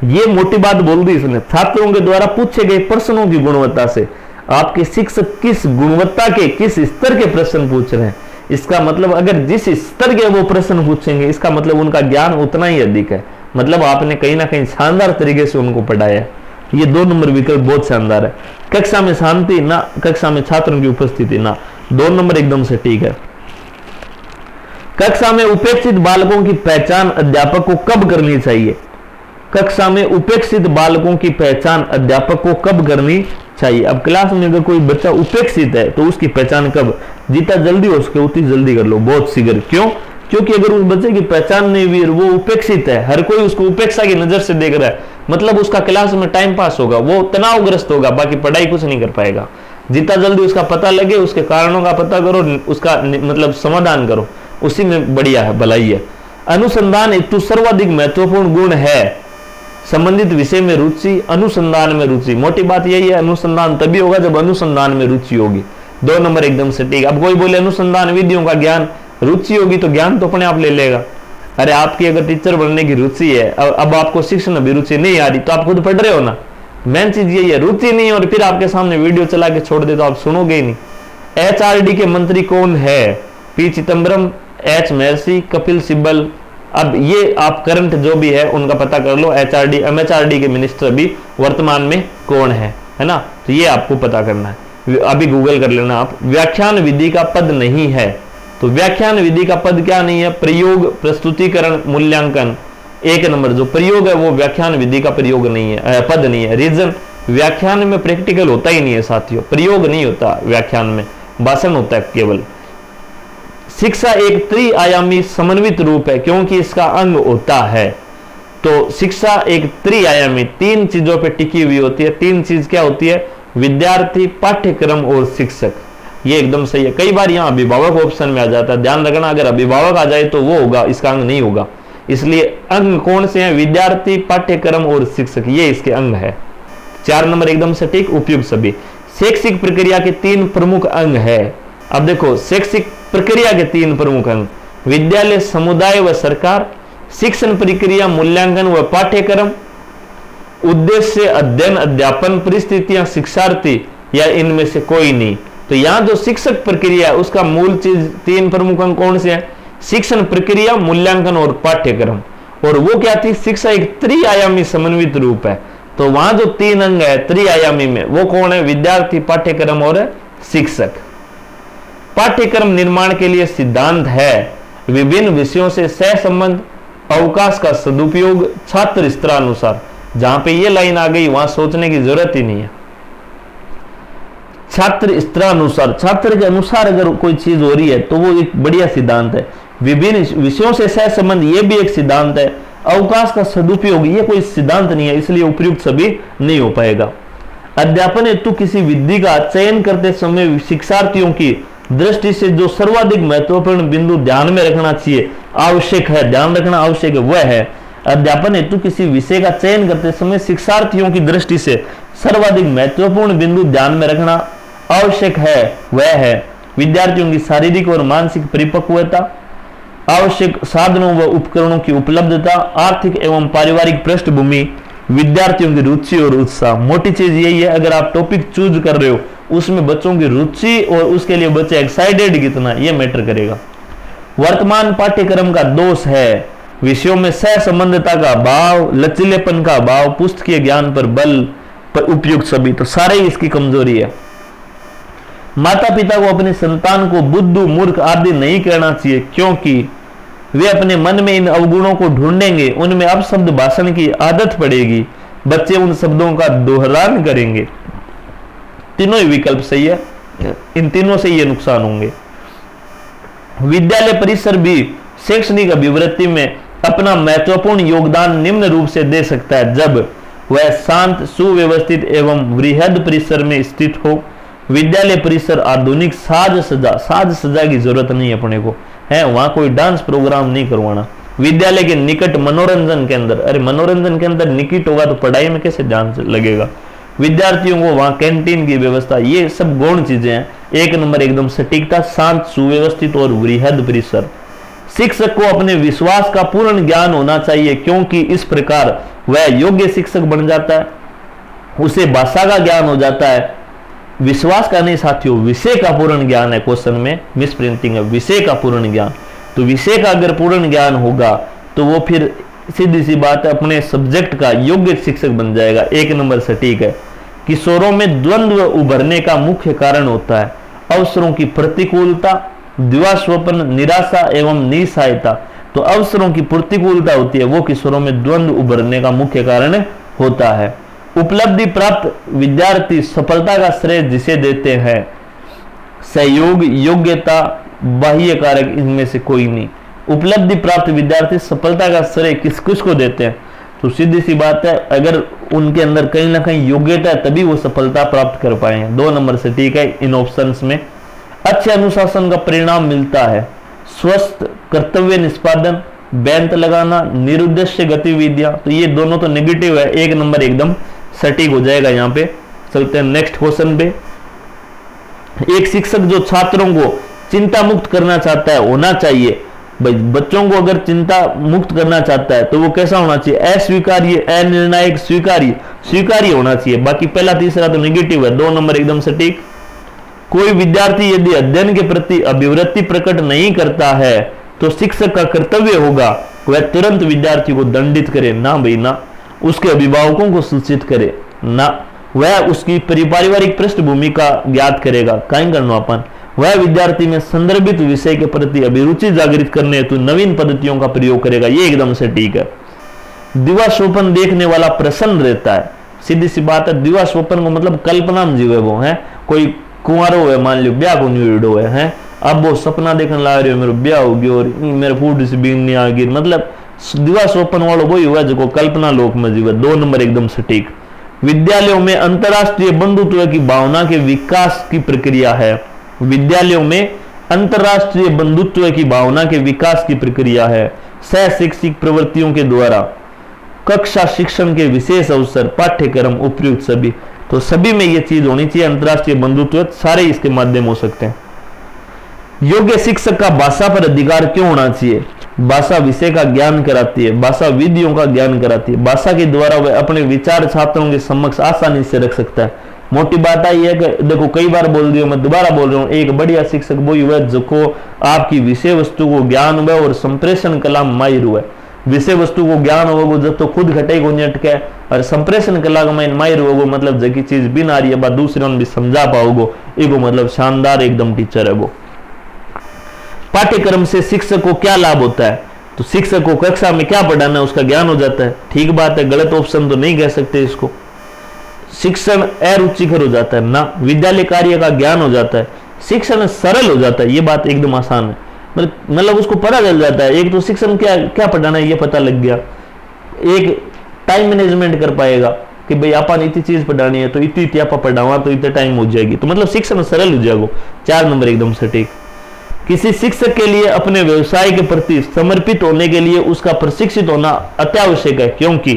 ये मोटी बात बोल दी इसने, छात्रों के द्वारा पूछे गए प्रश्नों की गुणवत्ता से। आपके शिक्षक किस गुणवत्ता के, किस स्तर के प्रश्न पूछ रहे हैं, इसका मतलब अगर जिस स्तर के वो प्रश्न पूछेंगे, इसका मतलब उनका ज्ञान उतना ही अधिक है, मतलब आपने कहीं ना कहीं शानदार तरीके से उनको पढ़ाया। ये 2 नंबर विकल्प बहुत शानदार है। कक्षा में शांति ना, कक्षा में छात्रों की उपस्थिति ना, 2 नंबर एकदम से ठीक है। कक्षा में उपेक्षित बालकों की पहचान अध्यापक को कब करनी चाहिए? कक्षा में उपेक्षित बालकों की पहचान अध्यापक को कब करनी चाहिए? अब क्लास में अगर कोई बच्चा उपेक्षित है तो उसकी पहचान कब? जितना जल्दी हो सके उतनी जल्दी कर लो, बहुत शीघ्र। क्यों? क्योंकि अगर उस बच्चे की पहचान नहीं हुई, वो उपेक्षित है, हर कोई उसको उपेक्षा की नजर से देख रहा है, मतलब उसका क्लास में टाइम पास होगा, वो तनावग्रस्त होगा, बाकी पढ़ाई कुछ नहीं कर पाएगा। जितना जल्दी उसका पता लगे, उसके कारणों का पता करो, उसका मतलब समाधान करो, उसी में बढ़िया है, भलाई है। अनुसंधान हेतु सर्वाधिक महत्वपूर्ण गुण है संबंधित विषय में रुचि, अनुसंधान में रुचि। मोटी बात यही है, अनुसंधान तभी होगा जब अनुसंधान में रुचि होगी। 2 नंबर एकदम से ठीक। अब कोई बोले अनुसंधान विधियों का ज्ञान, रुचि होगी तो ज्ञान तो अपने आप ले लेगा। अरे आपकी अगर टीचर बनने की रुचि है, अब आपको शिक्षण अभिरुचि नहीं आ रही तो आप खुद पढ़ रहे हो ना। मेन चीज यही है, रुचि नहीं और फिर आपके सामने वीडियो चला के छोड़ दे तो आप सुनोगे ही नहीं। HRD के मंत्री कौन है? P चिदम्बरम, H महर्षि, कपिल सिब्बल। अब ये आप करंट जो भी है उनका पता कर लो। MHRD के मिनिस्टर भी वर्तमान में कौन है ना, तो ये आपको पता करना है, अभी गूगल कर लेना आप। व्याख्यान विधि का पद नहीं है, तो व्याख्यान विधि का पद क्या नहीं है? प्रयोग, प्रस्तुतिकरण, मूल्यांकन। 1 नंबर जो प्रयोग है वो व्याख्यान विधि का प्रयोग नहीं है, पद नहीं है। रीजन, व्याख्यान में प्रैक्टिकल होता ही नहीं है साथियों, प्रयोग नहीं होता व्याख्यान में, भाषण होता है केवल। शिक्षा एक त्रिआयामी समन्वित रूप है क्योंकि इसका अंग होता है। तो शिक्षा एक त्रिआयामी, 3 चीजों पे टिकी हुई होती है। 3 चीज क्या होती है? विद्यार्थी, पाठ्यक्रम और शिक्षक। ये एकदम सही है। कई बार यहाँ अभिभावक ऑप्शन में आ जाता है, ध्यान रखना, अगर अभिभावक आ जाए तो वो होगा, इसका अंग नहीं होगा। इसलिए अंग कौन से हैं? विद्यार्थी, पाठ्यक्रम और शिक्षक, ये इसके अंग है। 4 नंबर एकदम से ठीक, उपयुक्त सभी। शैक्षिक प्रक्रिया के 3 प्रमुख अंग है। अब देखो, शैक्षिक प्रक्रिया के 3 प्रमुख अंग, विद्यालय, समुदाय व सरकार, शिक्षण प्रक्रिया, मूल्यांकन व पाठ्यक्रम, उद्देश्य, अध्ययन, अध्यापन, परिस्थितियां, शिक्षार्थी, या इनमें से कोई नहीं। तो यहां जो शिक्षक प्रक्रिया है उसका मूल चीज 3 प्रमुख अंग कौन से हैं? शिक्षण प्रक्रिया, मूल्यांकन और पाठ्यक्रम। और वो क्या थी? शिक्षा एक त्रिआयामी समन्वित रूप है। तो वहां जो 3 अंग है त्रिआयामी में, वो कौन है? विद्यार्थी, पाठ्यक्रम और शिक्षक। पाठ्यक्रम निर्माण के लिए सिद्धांत है विभिन्न विषयों से सहसंबंध, अवकाश का सदुपयोग, छात्र स्तरानुसार। जहां पे ये लाइन आ गई वहां सोचने की जरूरत ही नहीं है। छात्र स्तरानुसार, छात्र के अनुसार अगर कोई चीज हो रही है तो वो एक बढ़िया सिद्धांत है। विभिन्न विषयों से सहसंबंध, ये भी एक सिद्धांत है। अवकाश का सदुपयोग, ये कोई सिद्धांत नहीं है, इसलिए उपयुक्त सभी नहीं हो पाएगा। अध्यापन हेतु किसी विधि का चयन करते समय शिक्षार्थियों की दृष्टि से जो सर्वाधिक महत्वपूर्ण बिंदु ध्यान में रखना चाहिए, आवश्यक है, ध्यान रखना आवश्यक है, वह है अध्यापन हेतु किसी विषय का चयन करते समय शिक्षार्थियों की दृष्टि से सर्वाधिक महत्वपूर्ण बिंदु ध्यान में रखना आवश्यक है, वह है विद्यार्थियों की शारीरिक और मानसिक परिपक्वता, आवश्यक साधनों व उपकरणों की उपलब्धता, आर्थिक एवं पारिवारिक पृष्ठभूमि, विद्यार्थियों की रुचि और उत्साह। मोटी चीज यही है, अगर आप टॉपिक चूज कर रहे हो उसमें बच्चों की रुचि और उसके लिए बच्चे एक्साइटेड कितना, यह मैटर करेगा। वर्तमान पाठ्यक्रम का दोष है विषयों में सहसंबंधता का अभाव, लचीलेपन का अभाव, पुस्तकीय ज्ञान पर बल पर उपयुक्त सभी, तो सारे ही इसकी कमजोरी है। माता पिता को अपने संतान को बुद्धू, मूर्ख आदि नहीं कहना चाहिए, क्योंकि वे अपने मन में इन अवगुणों को ढूंढेंगे, उनमें अपशब्द भाषण की आदत पड़ेगी, बच्चे उन शब्दों का दोहरान करेंगे। तीनों ही विकल्प सही है, इन तीनों से ये नुकसान होंगे। विद्यालय परिसर भी शैक्षणिक अभिवृद्धि में अपना महत्वपूर्ण योगदान निम्न रूप से दे सकता है जब वह शांत, सुव्यवस्थित एवं वृहद परिसर में स्थित हो। विद्यालय परिसर आधुनिक साज सज्जा की जरूरत नहीं है अपने को, है वहां कोई डांस प्रोग्राम नहीं करवाना। विद्यालय के निकट मनोरंजन केंद्र, अरे मनोरंजन केंद्र निकट होगा तो पढ़ाई में कैसे ध्यान लगेगा। विद्यार्थियों को वहां कैंटीन की व्यवस्था, ये सब गौण चीजें हैं। 1 नंबर एकदम सटीकता, शांत, सुव्यवस्थित और वृहद परिसर। शिक्षक को अपने विश्वास का पूर्ण ज्ञान होना चाहिए, क्योंकि इस प्रकार वह योग्य शिक्षक बन जाता है, उसे भाषा का ज्ञान हो जाता है। विश्वास का नहीं साथियों, विषय का पूर्ण ज्ञान है। क्वेश्चन में मिस प्रिंटिंग है, विषय का पूर्ण ज्ञान। तो विषय का अगर पूर्ण ज्ञान होगा तो वो फिर सीधी सी बात है अपने सब्जेक्ट का योग्य शिक्षक बन जाएगा। 1 नंबर सटीक है। किशोरों में द्वंद्व उभरने का मुख्य कारण होता है अवसरों की प्रतिकूलता, द्विवास्वपन, निराशा एवं निसहायता। तो अवसरों की प्रतिकूलता होती है, वो किशोरों में द्वंद्व उभरने का मुख्य कारण होता है। उपलब्धि प्राप्त विद्यार्थी सफलता का श्रेय जिसे देते हैं, सहयोग, योग्यता, बाह्य कारक, इनमें से कोई नहीं। उपलब्धि प्राप्त विद्यार्थी सफलता का श्रेय किसको देते हैं? तो सीधी सी बात है, अगर उनके अंदर कहीं ना कहीं योग्यता है तभी वो सफलता प्राप्त कर पाएंगे। 2 नंबर से ठीक है इन ऑप्शंस में। अच्छे अनुशासन का परिणाम मिलता है, स्वस्थ कर्तव्य निष्पादन, बेंत लगाना, निरुद्देश्य गतिविधियां। तो ये दोनों तो नेगेटिव है, 1 नंबर एकदम सटीक हो जाएगा। यहाँ पे चलते हैं नेक्स्ट क्वेश्चन पे। एक शिक्षक जो छात्रों को चिंता मुक्त करना चाहता है, होना चाहिए भाई, बच्चों को अगर चिंता मुक्त करना चाहता है तो वो कैसा होना चाहिए? अस्वीकार्य, अनिर्णायक, स्वीकार्य होना चाहिए। बाकी पहला तीसरा तो नेगेटिव है। 2 नंबर एकदम सटीक। कोई विद्यार्थी यदि अध्ययन के प्रति अभिवृत्ति प्रकट नहीं करता है तो शिक्षक का कर्तव्य होगा वह तुरंत विद्यार्थी को दंडित करे, ना भाई ना, उसके अभिभावकों को सूचित करे ना, वह उसकी पारिवारिक पृष्ठभूमि का ज्ञात करेगा, कहीं करना अपन। वह विद्यार्थी में संदर्भित विषय के प्रति अभिरुचि जागृत करने हेतु नवीन पद्धतियों का प्रयोग करेगा, ये एकदम से ठीक है। दिवा स्वप्न देखने वाला प्रसन्न रहता है, सीधी सी बात है। दिवा स्वप्न को मतलब कल्पना में जीवे वो है, कोई कुंवारो है, मान लो ब्याह को न्यू है, अब वो सपना देखने ला रहे हो मेरा ब्याह हो गया और मेरे फूड से बीन नहीं आ गई, मतलब दिवा स्वप्न वालों वही हुआ जो कल्पना लोक में जीवे। 2 नंबर एकदम सटीक। विद्यालयों में अंतरराष्ट्रीय बंधुत्व की भावना के विकास की प्रक्रिया है। विद्यालयों में अंतरराष्ट्रीय बंधुत्व की भावना के विकास की प्रक्रिया है। सह शैक्षिक प्रवृत्तियों के द्वारा कक्षा शिक्षण के विशेष अवसर, पाठ्यक्रम उपयुक्त सभी, तो सभी में ये चीज होनी चाहिए। अंतरराष्ट्रीय बंधुत्व सारे इसके माध्यम हो सकते हैं। योग्य शिक्षक का भाषा पर अधिकार क्यों होना चाहिए? भाषा विषय का ज्ञान कराती है, भाषा विधियों का ज्ञान कराती है। भाषा के द्वारा वह अपने विचार छात्रों के समक्ष आसानी से रख सकता है। मोटी बात आई है कि देखो कई बार बोल दिया, मैं दोबारा बोल रहा हूँ, एक बढ़िया शिक्षक वही हुआ जो आपकी विषय वस्तु को ज्ञान हुआ और संप्रेषण कला माहिर हुआ। विषय वस्तु को ज्ञान होगो जब तो खुद घटे को अटके और संप्रेषण कला में माहिर होगो मतलब जगी चीज बिन आ रही है दूसरे भी समझा पाओगो एगो मतलब शानदार एकदम टीचर है वो। पाठ्यक्रम से शिक्षक को क्या लाभ होता है? तो शिक्षक को कक्षा में क्या पढ़ाना है उसका ज्ञान हो जाता है। ठीक बात है, गलत ऑप्शन तो नहीं कह सकते इसको। शिक्षण अरुचिकर हो जाता है ना, विद्यालय कार्य का ज्ञान हो जाता है, शिक्षण सरल हो जाता है, ये बात एकदम आसान है, मतलब उसको पता चल जाता है। एक तो शिक्षण क्या क्या पढ़ाना है ये पता लग गया, एक टाइम मैनेजमेंट कर पाएगा कि भाई अपन इतनी चीज पढ़ानी है तो इतनी आप पढ़ावा तो इतने टाइम हो जाएगी, तो मतलब शिक्षण सरल हो जाएगा। 4 नंबर एकदम सटीक। किसी शिक्षक के लिए अपने व्यवसाय के प्रति समर्पित होने के लिए उसका प्रशिक्षित होना अत्यावश्यक है, क्योंकि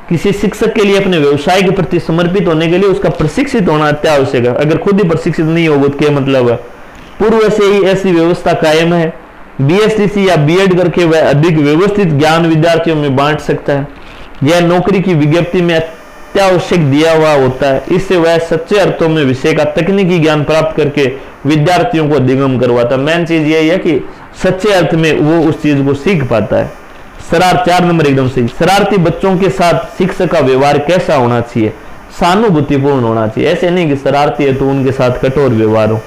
किसी शिक्षक के लिए अपने व्यवसाय के प्रति समर्पित होने के लिए उसका प्रशिक्षित होना अत्यावश्यक है। अगर खुद ही प्रशिक्षित नहीं होगा तो क्या मतलब है? पूर्व से ही ऐसी व्यवस्था कायम है, बीएसटीसी या बीएड करके वह अधिक व्यवस्थित ज्ञान विद्यार्थियों में बांट सकता है। यह नौकरी की विज्ञप्ति में अत्यावश्यक दिया हुआ होता है, इससे वह सच्चे अर्थों में विषय का तकनीकी ज्ञान प्राप्त करके विद्यार्थियों को अधिगम करवाता है। मेन चीज यही है कि सच्चे अर्थ में वो उस चीज को सीख पाता है। 4 नंबर एकदम सही। शरारती बच्चों के साथ शिक्षक का व्यवहार कैसा होना चाहिए? सहानुभूतिपूर्ण होना चाहिए। ऐसे नहीं कि शरारती है तो उनके साथ कठोर व्यवहार हो,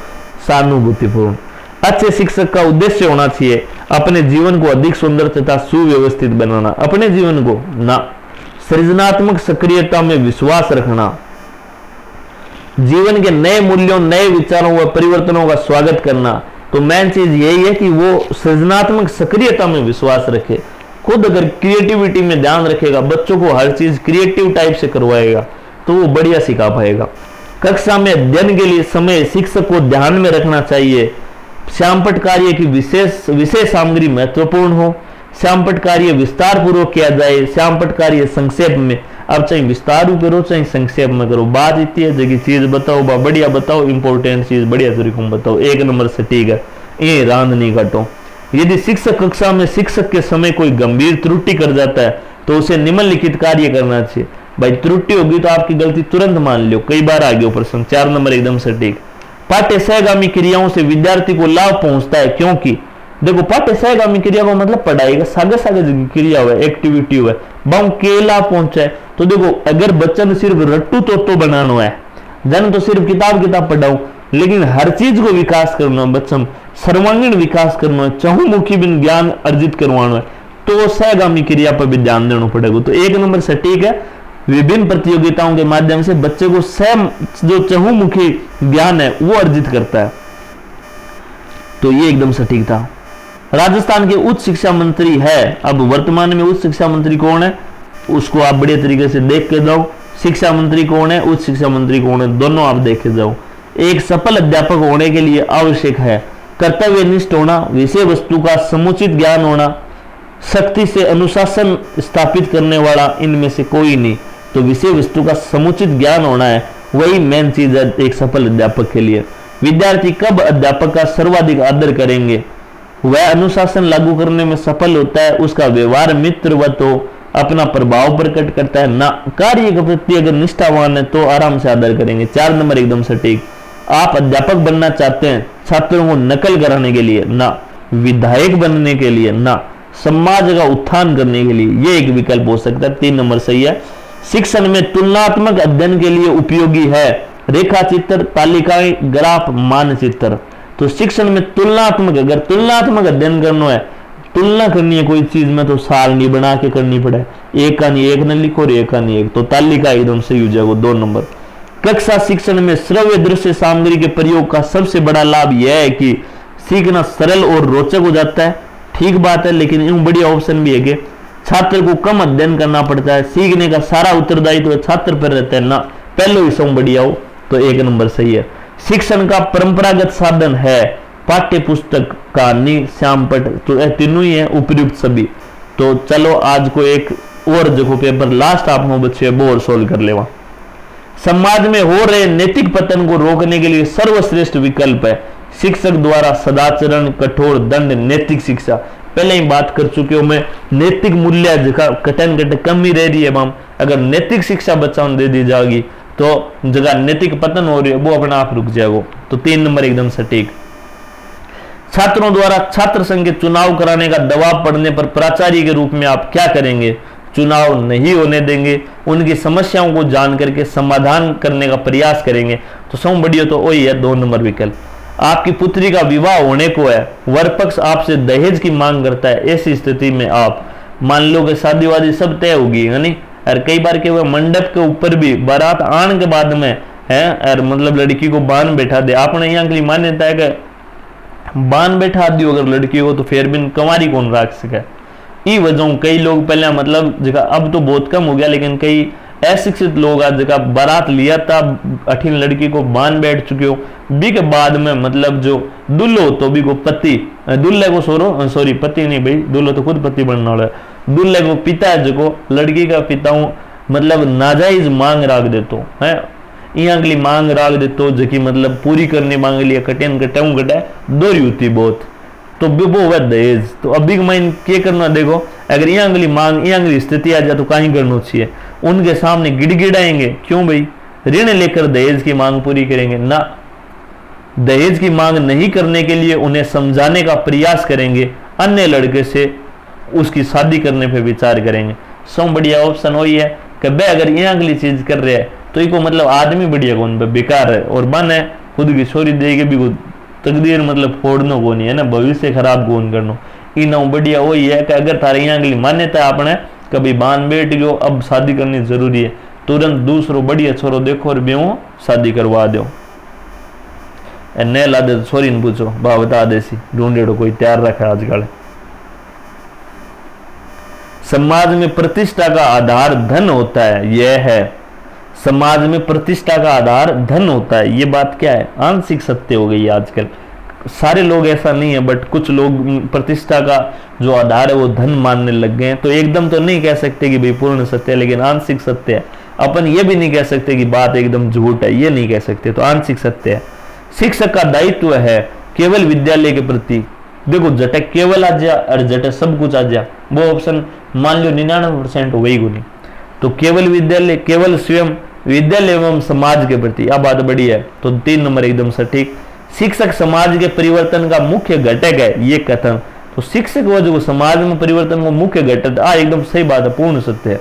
सहानुभूतिपूर्ण। अच्छे शिक्षक का उद्देश्य होना चाहिए अपने जीवन को अधिक सुंदर तथा सुव्यवस्थित बनाना, अपने जीवन को ना। सृजनात्मक सक्रियता में विश्वास रखना, जीवन के नए मूल्यों नए विचारों व परिवर्तनों का स्वागत करना। तो मेन चीज यही है कि वो सृजनात्मक सक्रियता में विश्वास रखे, खुद अगर क्रिएटिविटी में ध्यान रखेगा, बच्चों को हर चीज क्रिएटिव टाइप से करवाएगा तो वो बढ़िया सिखा पाएगा। कक्षा में अध्ययन के लिए समय शिक्षक को ध्यान में रखना चाहिए। श्यामपट्ट कार्य की विशेष सामग्री महत्वपूर्ण हो, श्यामपट्ट कार्य विस्तार पूर्वक किया जाए, श्यामपट्ट कार्य संक्षेप में। अब चाहे विस्तार करो चाहे संक्षेप में करो, बात इतनी है जगह चीज बताओ बढ़िया बताओ, इंपॉर्टेंट चीज बढ़िया तरीके में बताओ। 1 नंबर से ठीक है, ये रांद नहीं काटो। यदि शिक्षक कक्षा में शिक्षक के समय कोई गंभीर त्रुटि कर जाता है तो उसे निम्नलिखित कार्य करना चाहिए। भाई त्रुटि होगी तो आपकी गलती तुरंत मान लो, कई बार आ गया प्रश्न। 4 नंबर एकदम सटीक। पाठ्य सहगामी क्रियाओं से विद्यार्थी को लाभ पहुंचता है, क्योंकि देखो पाठ्य सहगामी क्रिया को मतलब पढ़ाई का सागे सागे क्रिया हुआ, एक्टिविटी हुआ, बहु के लाभ पहुंचा है। तो देखो अगर बच्चा ने सिर्फ रट्टू तो बनाना है, जन तो सिर्फ किताब पढ़ाओ, लेकिन हर चीज को विकास करना है, बच्चा सर्वांगीण विकास करना है, चहुमुखी बिन ज्ञान अर्जित करवाना है, तो सहगामी क्रिया पर भी ध्यान देना पड़ेगा। तो 1 नंबर सटीक है। विभिन्न प्रतियोगिताओं के माध्यम से बच्चे को जो चहुमुखी ज्ञान है वो अर्जित करता है, तो ये एकदम सटीक था। राजस्थान के उच्च शिक्षा मंत्री है, अब वर्तमान में उच्च शिक्षा मंत्री कौन है उसको आप बढ़िया तरीके से देख के जाओ। शिक्षा मंत्री कौन है, उच्च शिक्षा मंत्री कौन है, दोनों आप देख के जाओ। एक सफल अध्यापक होने के लिए आवश्यक है कर्तव्यनिष्ठ होना, विषय वस्तु का समुचित ज्ञान होना, सख्ती से अनुशासन स्थापित करने वाला इनमें से कोई नहीं। तो विषय वस्तु का समुचित ज्ञान होना है, वही मेन चीज है एक सफल अध्यापक के लिए। विद्यार्थी कब अध्यापक का सर्वाधिक आदर करेंगे? वह अनुशासन लागू करने में सफल होता है, उसका व्यवहार मित्रवत हो, अपना प्रभाव प्रकट करता है ना, कार्य के प्रति अगर निष्ठावान है तो आराम से आदर करेंगे। 4 नंबर एकदम सटीक। आप अध्यापक बनना चाहते हैं छात्रों को नकल कराने के लिए ना, विधायक बनने के लिए ना, समाज का उत्थान करने के लिए, ये एक विकल्प हो सकता है। 3 नंबर सही है। शिक्षण में तुलनात्मक अध्ययन के लिए उपयोगी है रेखा चित्र, तालिकाएं, ग्राफ, मानचित्र। तो शिक्षण में तुलनात्मक, अगर तुलनात्मक अध्ययन करना है, तुलना करनी है कोई चीज में, तो साल नहीं बना के करनी पड़े, एक का नहीं एक न लिखो और एक का नहीं एक, तो तालिका एकदम सही हो जाएगा। 2 नंबर। कक्षा शिक्षण में श्रव्य दृश्य सामग्री के प्रयोग का सबसे बड़ा लाभ यह है कि सीखना सरल और रोचक हो जाता है। ठीक बात है, लेकिन इन बढ़िया ऑप्शन भी है कि छात्र को कम अध्ययन करना पड़ता है, सीखने का सारा उत्तरदायित्व तो छात्र पर रहता है ना, पहले विषय बढ़िया हो, तो 1 नंबर सही है। शिक्षण का परंपरागत साधन है पाठ्य पुस्तक, कहानी, श्यामपट्ट, तो तीनों ही है उपयुक्त सभी। तो चलो आज को एक और जो पेपर लास्ट आप बच्चे वो और सोल्व कर लेवा। समाज में हो रहे नैतिक पतन को रोकने के लिए सर्वश्रेष्ठ विकल्प है शिक्षक द्वारा सदाचरण, कठोर दंड, नैतिक शिक्षा। पहले ही बात कर चुके हो मैं, नैतिक मूल्य जगह कटन कट कम ही रह रही है मैम, अगर नैतिक शिक्षा बच्चों दे दी जाएगी तो जगह नैतिक पतन हो रही है वो अपने आप रुक जाएगा। तो 3 नंबर एकदम सटीक। छात्रों द्वारा छात्र संघ के चुनाव कराने का दबाव पड़ने पर प्राचार्य के रूप में आप क्या करेंगे? चुनाव नहीं होने देंगे, उनकी समस्याओं को जान करके समाधान करने का प्रयास करेंगे। तो सौ बढ़िया तो वही है 2 नंबर विकल्प। आपकी पुत्री का विवाह होने को है, वर पक्ष आपसे दहेज की मांग करता है, ऐसी स्थिति में आप मान लो कि शादी वादी सब तय होगी, यानी और कई बार के मंडप के ऊपर भी बारात आने के बाद में है और मतलब लड़की को बांध बैठा दे। आपने यहाँ के लिए मान्यता है कि बांध बैठा दियो अगर लड़की को तो फिर भी कंवारी कौन रख सके। ई वजह कई लोग पहले मतलब जगह अब तो बहुत कम हो गया, लेकिन कई अशिक्षित लोग आज जगह बारात लिया था अठीन लड़की को बांध बैठ चुके हो, बी के बाद में मतलब जो दुल्हो तो भी को पति दुल्हे को सॉरी पति नहीं भाई, दुल्हो तो खुद पति बनने वाला है, दुल्हे को पिता है जो लड़की का पिता हूँ मतलब नाजायज मांग राख देते है, यहाँ के लिए मांग राख देते जो मतलब पूरी करने मांग लिया कटेन कटाऊ कटा दोरी होती बहुत, तो वो है दहेज। तो अभी मैं क्या करना देखो, अगर यहाँ के लिए मांग यहाँ की स्थिति आ जाए तो कहीं करना चाहिए, उनके सामने गिड़गिड़ाएंगे क्यों भाई, ऋण लेकर दहेज की मांग पूरी करेंगे ना, दहेज की मांग नहीं करने के लिए उन्हें समझाने का प्रयास करेंगे, अन्य लड़के से उसकी शादी करने पे विचार करेंगे। सब बढ़िया ऑप्शन वही है कि भाई अगर यहाँ के लिए चीज कर रहे हैं तो इको मतलब आदमी बढ़िया कौन बेकार है, और बन है खुद की छोरी देगी भी तकदीर मतलब फोड़ना कौन है ना, भविष्य खराब कौन करना। इन बढ़िया वही है कि अगर थारे यहाँ के लिए मान्यता आपने कभी बांध बैठ गयो अब शादी करनी जरूरी है, तुरंत दूसरो बढ़िया छोरो देखो और बेहो शादी करवा दो। न ला दे तो छोरी ने पूछो बा बता देसी ढूंढेड़ो कोई तैयार रखा आजकल। समाज में प्रतिष्ठा का आधार धन होता है, यह है समाज में प्रतिष्ठा का आधार धन होता है, ये बात क्या है? आंशिक सत्य हो गई है आजकल, सारे लोग ऐसा नहीं है बट कुछ लोग प्रतिष्ठा का जो आधार है वो धन मानने लग गए हैं। तो एकदम तो नहीं कह सकते कि भाई पूर्ण सत्य है, लेकिन आंशिक सत्य है। अपन ये भी नहीं कह सकते कि बात एकदम झूठ है, ये नहीं कह सकते, तो आंशिक सत्य है। शिक्षक का दायित्व है केवल विद्यालय के प्रति, देखो जटे केवल आ जा और जटे सब कुछ आ जा, वो ऑप्शन मान लो 99% हो गई नहीं, तो केवल विद्यालय केवल स्वयं विद्यालय एवं समाज के प्रति, अब बात बड़ी है तो 3 नंबर एकदम सटीक। शिक्षक समाज के परिवर्तन का मुख्य घटक है, ये कथन तो शिक्षक वो जो समाज में परिवर्तन का मुख्य घटक एकदम सही बात है, पूर्ण सत्य है।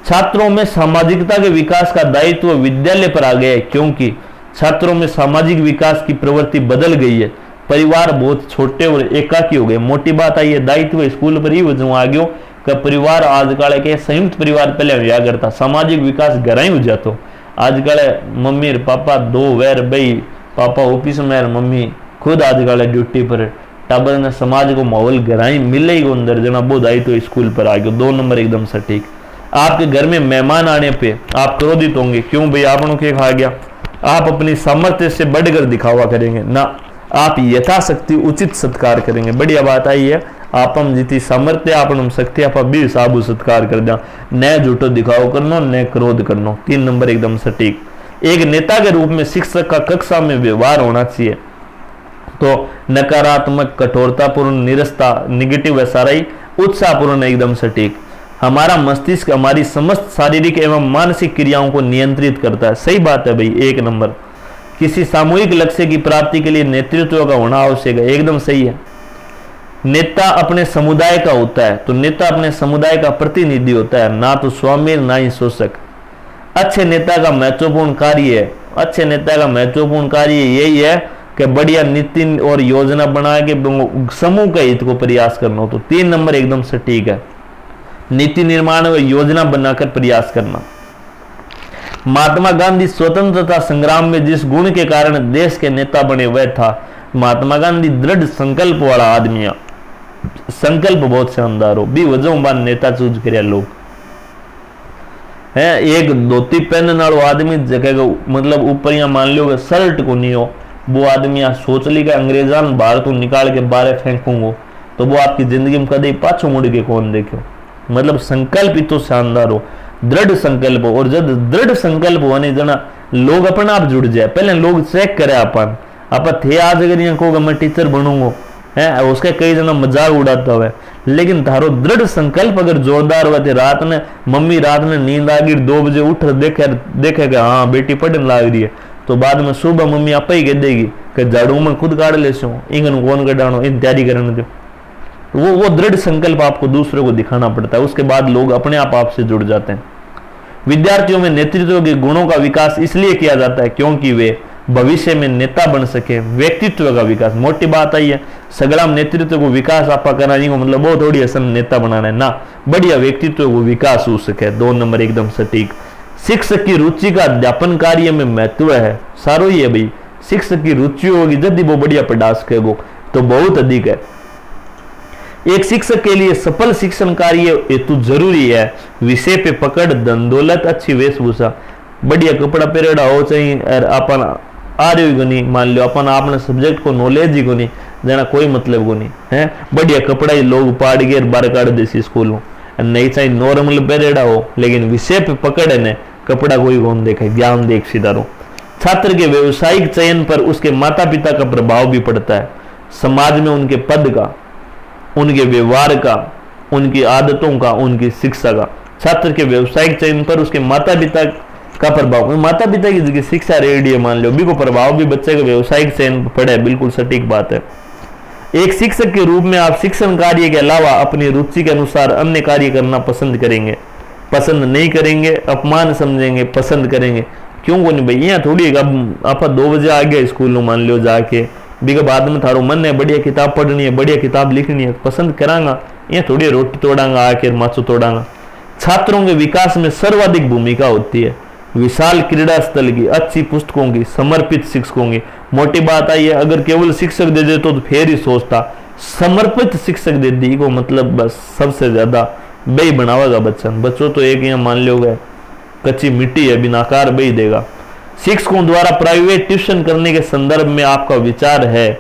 छात्रों में सामाजिकता के विकास का दायित्व विद्यालय पर आ गया है, क्योंकि छात्रों में सामाजिक विकास की प्रवृत्ति बदल गई है, परिवार बहुत छोटे और एकाकी हो गए। मोटी बात आई है दायित्व स्कूल पर ही वजह आ गयो कि परिवार आजकल के संयुक्त परिवार पहले हुआ करता, सामाजिक विकास घर ही हो जातो। आजकल मम्मी और पापा दो वैर भाई, पापा ऑफिस में मम्मी खुद आजकल ड्यूटी पर, टाबर ने समाज को माहौल घर ही मिले ही अंदर जना वो दायित्व स्कूल पर आ गयो। 2 नंबर एकदम सटीक। आपके घर में मेहमान आने पे आप क्रोधित होंगे, क्यों भाई आपनों के खा गया, आप अपनी सामर्थ्य से बढ़कर दिखावा करेंगे ना, आप यथाशक्ति उचित सत्कार करेंगे। बढ़िया बात आई है, आप हम जीती सामर्थ्य आप शक्ति आप भी साबु सत्कार कर दें, न झूठो दिखाओ करनो न क्रोध करनो। 3 नंबर एकदम सटीक। एक नेता के रूप में शिक्षक का कक्षा में व्यवहार होना चाहिए, तो नकारात्मक, कठोरतापूर्ण, निरस्ता, निगेटिव है सारा ही, उत्साहपूर्ण एकदम सटीक। हमारा मस्तिष्क हमारी समस्त शारीरिक एवं मानसिक क्रियाओं को नियंत्रित करता है, सही बात है भाई 1 नंबर। किसी सामूहिक लक्ष्य की प्राप्ति के लिए नेतृत्व का होना आवश्यक है, एकदम सही है। नेता अपने समुदाय का होता है, तो नेता अपने समुदाय का प्रतिनिधि होता है, ना तो स्वामी ना ही शोषक। अच्छे नेता का महत्वपूर्ण कार्य है, अच्छे नेता का महत्वपूर्ण कार्य यही है कि बढ़िया नीति और योजना बना के समूह के हित को प्रयास करना, तो 3 नंबर एकदम सटीक है। नीति निर्माण व योजना बनाकर प्रयास करना। महात्मा गांधी स्वतंत्रता संग्राम में जिस गुण के कारण देश के नेता बने वह था महात्मा गांधी दृढ़ संकल्प वाला आदमी है, संकल्प बहुत शानदार हो भी वजह बान नेता चूज कर लोग है। एक धोती पहनने वाला आदमी जगह मतलब ऊपर या मान लो शर्ट को नहीं हो, वो आदमी यहाँ सोच ली कि अंग्रेजान बाहर तो निकाल के बाहर फेंकूंगो, तो वो आपकी जिंदगी में कभी पाछो मुड़ के कौन देखो। मतलब संकल्प ही तो शानदार हो, दृढ़ संकल्प हो, और जब दृढ़ संकल्प होने जना लोग अपना आप जुड़ जाए। पहले लोग चेक करे अपन थे आज अगर यहाँ को मैं टीचर बनूंगा है, उसके कई जना मजाक उड़ाता हुआ, लेकिन थारो दृढ़ संकल्प अगर जोरदार हुआ थे, रात ने मम्मी रात में नींद आ गई 2 बजे उठ देखेगा हाँ बेटी पढ़ने लाग रही है, तो बाद में सुबह मम्मी आप ही कह देगी कि झाड़ू में खुद काट ले इंगन कौन कटानो इन तैयारी करने दो। वो दृढ़ संकल्प आपको दूसरों को दिखाना पड़ता है, उसके बाद लोग अपने आप आपसे जुड़ जाते हैं। विद्यार्थियों में नेतृत्व के गुणों का विकास इसलिए किया जाता है क्योंकि वे भविष्य में नेता बन सके। व्यक्तित्व का विकास, मोटी बात आई है, सगड़ा नेतृत्व को विकास आपका कराने को मतलब बहुत थोड़ी असल नेता बनाना है ना, बढ़िया व्यक्तित्व को विकास हो सके। 2 नंबर एकदम सटीक। शिक्षक की रुचि का अध्यापन कार्य में महत्व है, सारो ही है भाई। शिक्षक की रुचि होगी यदि वो बढ़िया पढ़ा सकेगो तो बहुत अधिक है। एक शिक्षक के लिए सफल शिक्षण कार्य हेतु जरूरी है विषय पे पकड़, धन दौलत, अच्छी वेशभूषा, बढ़िया कपड़ा पहरेड़ा हो चाहिए, और अपन आ रही को नहीं, मान लो अपन आपने सब्जेक्ट को नॉलेज ही को नहीं देना, कोई मतलब को नहीं है। बढ़िया कपड़ा ही लोग पाड़ के बार काट देसी स्कूल में, नहीं चाहिए नॉर्मल पहरेड़ा हो लेकिन विषय पे पकड़ है कपड़ा कोई कौन देखे, ज्ञान देख सीधा रहो। छात्र के व्यवसायिक चयन पर उसके माता पिता का प्रभाव भी पड़ता है, समाज में उनके पद का, उनके व्यवहार का, उनकी आदतों का, उनकी शिक्षा का। छात्र के व्यवसायिक चयन पर उसके माता पिता का प्रभाव, माता पिता की शिक्षा रेडी है मान लो भी को प्रभाव भी बच्चे के व्यवसायिक चयन पर पड़े, बिल्कुल सटीक बात है। एक शिक्षक के रूप में आप शिक्षण कार्य के अलावा अपनी रुचि के अनुसार अन्य कार्य करना पसंद करेंगे, पसंद नहीं करेंगे, अपमान समझेंगे, पसंद करेंगे, क्यों को नहीं भाई। यहाँ थोड़ी अब आप 2 बजे आ गए स्कूल में मान लो जाके बिगा बाद में थारो मन है बढ़िया किताब पढ़नी है, बढ़िया किताब लिखनी है, पसंद करांगा, ये थोड़ी रोटी तोड़ांगा आके माचो तोड़ांगा। छात्रों के विकास में सर्वाधिक भूमिका होती है विशाल क्रीड़ा स्थल की, अच्छी पुस्तकों की, समर्पित शिक्षकों की। मोटी बात आई है, अगर केवल शिक्षक दे दे तो फिर ही सोचता, समर्पित शिक्षक दे दी को मतलब बस सबसे ज्यादा बई बनावेगा बच्चों तो एक यहाँ मान लोगे कच्ची मिट्टी है बिना आकार बई देगा। शिक्षकों द्वारा प्राइवेट ट्यूशन करने के संदर्भ में आपका विचार है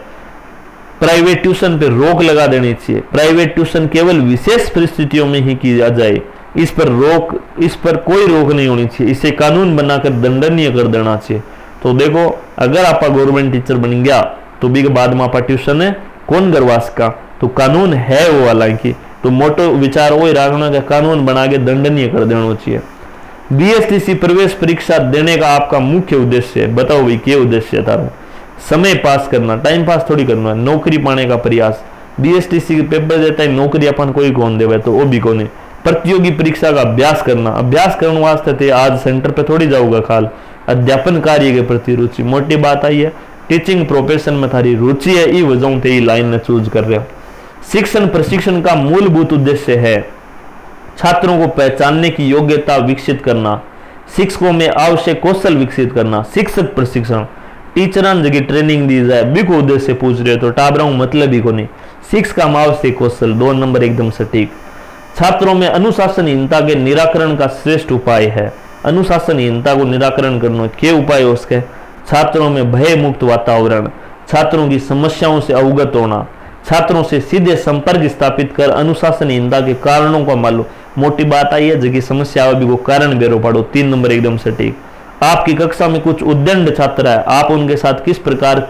प्राइवेट ट्यूशन पे रोक लगा देनी चाहिए। प्राइवेट ट्यूशन केवल विशेष परिस्थितियों में ही की जाए, इस पर कोई रोक नहीं होनी चाहिए, इसे कानून बनाकर दंडनीय कर देना चाहिए। तो देखो अगर आप गवर्नमेंट टीचर बन गया तो भी के बाद में आप ट्यूशन है कौन करवा सका, तो कानून है वो हालांकि, तो मोटो विचार वही रखना का कानून बना के दंडनीय कर देना चाहिए। बीएसटीसी प्रवेश परीक्षा देने का आपका मुख्य उद्देश्य है, बताओ भाई क्या उद्देश्य था? समय पास करना, टाइम पास थोड़ी करना है, नौकरी पाने का प्रयास। बीएसटीसी के पेपर देता है, नौकरी अपन कोई कौन देवे तो वो भी कौन है। प्रतियोगी परीक्षा का अभ्यास करना, अभ्यास करने वास्ते थे आज सेंटर पे थोड़ी जाऊंगा खाल। अध्यापन कार्य के प्रति रुचि, मोटी बात आई है टीचिंग प्रोफेशन में थारी रुचि है, ई वजहों से लाइन ने चूज कर रहे हो। शिक्षण प्रशिक्षण का मूलभूत उद्देश्य है छात्रों को पहचानने की योग्यता विकसित करना, शिक्षकों में आवश्यक कौशल विकसित करना। शिक्षक प्रशिक्षण टीचरान जगह ट्रेनिंग दी जाए भी को उद्देश्य पूछ रहे तो टाबराऊ मतलब ही को नहीं। शिक्षक का आवश्यक कौशल 2 नंबर एकदम सटीक। छात्रों में अनुशासनहीनता के निराकरण का श्रेष्ठ उपाय है। अनुशासनहीनता को निराकरण करना क्या उपाय है उसके? छात्रों में भय मुक्त वातावरण, छात्रों की समस्याओं से अवगत होना, छात्रों से सीधे संपर्क स्थापित कर अनुशासनहीनता के कारणों को मालूम। मोटी बात आई है जगह समस्या भी को कारण बेरो पाड़ो। 3 नंबर एकदम सटीक। आपकी कक्षा में कुछ उद्दंड छात्र है, आप उनके साथ किस प्रकार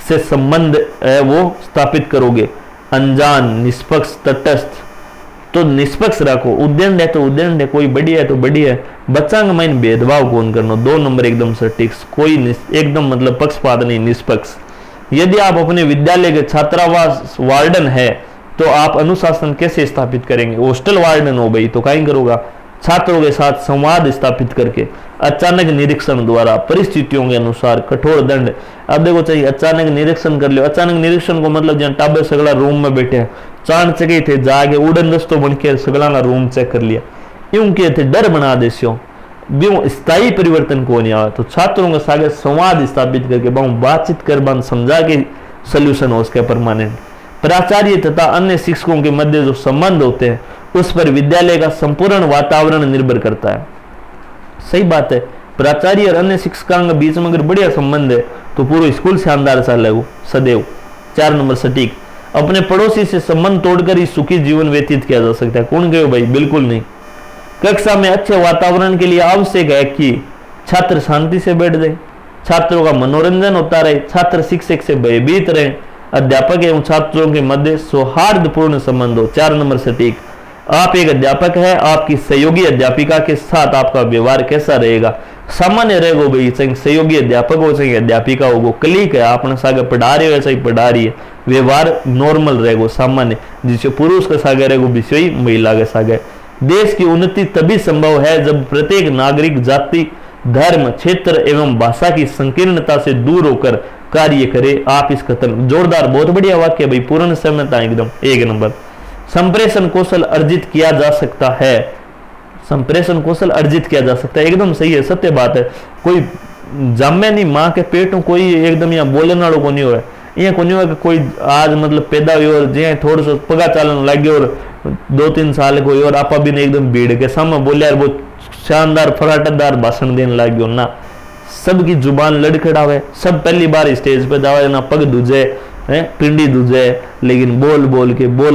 से संबंध है वो स्थापित करोगे? अनजान, निष्पक्ष, तटस्थ। तो निष्पक्ष रखो, उद्दंड है तो उद्दंड है, कोई बढ़िया है तो बढ़िया है। बच्चा का माइन भेदभाव कौन करना? 2 नंबर एकदम सटीक। कोई एकदम मतलब पक्षपात नहीं, निष्पक्ष। यदि आप अपने विद्यालय के छात्रावास वार्डन है तो आप अनुशासन कैसे स्थापित करेंगे? हॉस्टल वार्डन हो भाई तो कहीं करोगा? छात्रों के साथ संवाद स्थापित करके, अचानक निरीक्षण द्वारा, परिस्थितियों के अनुसार कठोर दंड। अब देखो चाहिए अचानक निरीक्षण कर लियो। अचानक निरीक्षण को मतलब जहाँ टाबर सगड़ा रूम में बैठे हैं, चांद चके थे जाके उड़न दस्तों बन के सगड़ा का रूम चेक कर लिया, यूं के थे डर बना देसियो स्थायी परिवर्तन को नहीं आवा। तो छात्रों के साथ संवाद स्थापित करके बातचीत कर बंद समझा के सोल्यूशन हो उसके परमानेंट। प्राचार्य तथा अन्य शिक्षकों के मध्य जो संबंध होते हैं उस पर विद्यालय का संपूर्ण वातावरण निर्भर करता है। सही बात है, प्राचार्य और अन्य शिक्षकों के बीच में अगर बढ़िया संबंध है तो पूरा स्कूल शानदार चलेगा सदैव। 4 नंबर सटीक। अपने पड़ोसी से संबंध तोड़कर ही सुखी जीवन व्यतीत किया जा सकता है। कौन गए भाई? बिल्कुल नहीं। कक्षा में अच्छे वातावरण के लिए आवश्यक है कि छात्र शांति से बैठ जाए, छात्रों का मनोरंजन होता रहे, छात्र शिक्षक से भयभीत रहे, अध्यापक एवं छात्रों के मध्य सौहार्दपूर्ण संबंध हो। 4 नंबर सटीक। आप एक अध्यापक है, आपकी सहयोगी अध्यापिका के साथ आपका व्यवहार कैसा रहेगा? सामान्य रहेगा भाई, चाहे सहयोगी अध्यापक हो चाहे अध्यापिका हो, क्लिक है, आपने सागे पढ़ा रहे हो ऐसा ही पढ़ा रही है, व्यवहार नॉर्मल रहेगा, सामान्य, जिसे पुरुष के सागे रहेगा विषय ही महिला के सागे। देश की उन्नति तभी संभव है जब प्रत्येक नागरिक जाति, धर्म, क्षेत्र एवं भाषा की संकीर्णता से दूर होकर कार्य करे। आप इस कथन, जोरदार, बहुत बढ़िया वाक्य भाई, पूर्ण सहमता एकदम, एक नंबर। संप्रेषण कौशल अर्जित किया जा सकता है, संप्रेषण कौशल अर्जित किया जा सकता है, एकदम सही है, सत्य बात है। कोई जामे नहीं माँ के पेट में, कोई एकदम यहाँ बोलने वालों को नहीं हो, यहाँ को नहीं हो कि कोई आज मतलब पैदा हुई और जे थोड़ा सा पगा चालन लग गया और 2-3 साल को और आपा भी ने एकदम भीड़ के सामने बोले यार वो शानदार फराटदार भाषण देने लग गयो ना। सबकी जुबान लड़खड़ावे, सब पहली बार स्टेज पे जावे ना, पग दूजे पिंडी दूजे, लेकिन बोल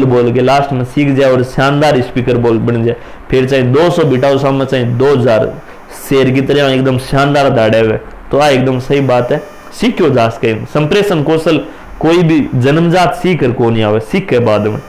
बोल के लास्ट में सीख जाए और शानदार स्पीकर बोल बन जाए। फिर चाहे 200 बिठाओ सामने, चाहे 2000, शेर की तरह एकदम शानदार दाड़े हुए, तो आ एकदम सही बात है, सीखो जा सके। संप्रेषण कौशल कोई भी जन्मजात सीख कर को नहीं आवे, सीख के बाद में।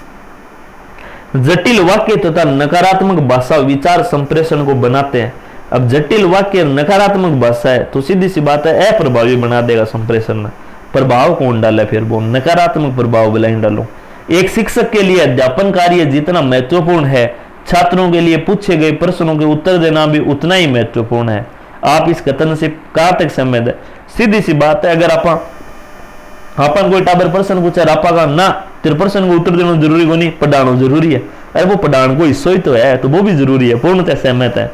जटिल वाक्य तथा नकारात्मक भाषा विचार संप्रेषण को बनाते हैं। अब जटिल वाक्य नकारात्मक भाषा है तो सीधी सी बात है अप्रभावी बना देगा संप्रेषण में। प्रभाव कौन डाले फिर वो नकारात्मक प्रभाव बुलाई डालो। एक शिक्षक के लिए अध्यापन कार्य जितना महत्वपूर्ण है, छात्रों के लिए पूछे गए प्रश्नों के उत्तर देना भी उतना ही महत्वपूर्ण है। आप इस कथन से कहां तक सहमत है? सीधी सी बात है, अगर अपन कोई टाबर प्रश्न पूछे आपा का ना तेरे प्रश्न को उत्तर देना जरूरी को नहीं, पढ़ाना जरूरी है, अरे वो पढ़ाने को हिस्सा ही तो है, तो वो भी जरूरी है, पूर्णतः सहमत है।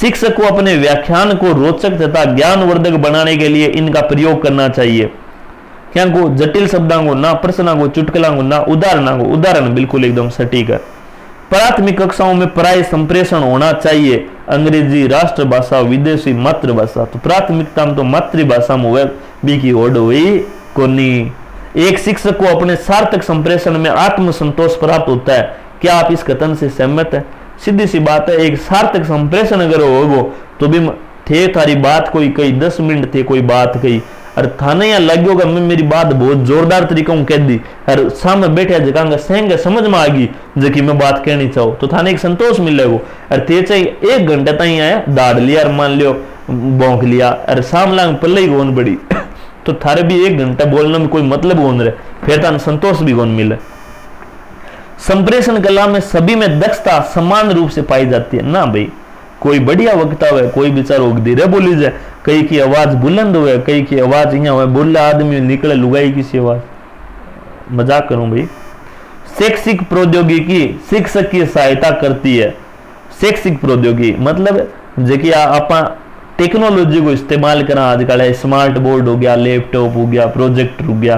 शिक्षक को अपने व्याख्यान को रोचक तथा ज्ञानवर्धक बनाने के लिए इनका प्रयोग करना चाहिए। क्या को जटिल शब्दों को ना, प्रश्नों को, चुटकुलों को ना, उदाहरणों को, उदाहरण बिल्कुल एकदम सटीक है। प्राथमिक कक्षाओं में प्राय संप्रेषण होना चाहिए, अंग्रेजी राष्ट्रभाषा, विदेशी मातृभाषा। तो प्राथमिकता में तो मातृभाषा में हुए बी की ओड हुई कोनी। एक शिक्षक को अपने सार्थक संप्रेषण में आत्मसंतोष प्राप्त होता है। क्या आप इस कथन से सहमत है? सीधी सी बात है, एक सार्थक संप्रेषण अगर होगो तो भी थे थारी बात कोई कही 10 मिनट थे कोई बात कही और थाने यहाँ लग गयोगा मैं मेरी बात बहुत जोरदार तरीका में कह दी और सामने बैठे जगह सहंग समझ में आ गई जबकि मैं बात कहनी चाहूँ तो थाने एक संतोष मिलेगा। और ते चाहिए 1 घंटे तक आया दाड़ लिया और मान लियो भौंक लिया और सामला में पल्ले ही गोन बड़ी तो थारे भी 1 घंटा बोलने में कोई मतलब गोन रहे, फिर तान संतोष भी गोन मिले। संप्रेषण कला में सभी में दक्षता समान रूप से पाई जाती है ना भाई। कोई बढ़िया वक्ता हुए, कोई बेचारा धीरे बोली जाए, कई की आवाज बुलंद हुए, कई की आवाज यहाँ हुए, बोला आदमी निकले लुगाई की आवाज, मजाक करूं भाई। शैक्षिक प्रौद्योगिकी शिक्षक की सहायता करती है। शैक्षिक प्रौद्योगिकी मतलब जेकी आप टेक्नोलॉजी को इस्तेमाल करा आजकल है, स्मार्ट बोर्ड हो गया, लैपटॉप हो गया, प्रोजेक्टर हो गया,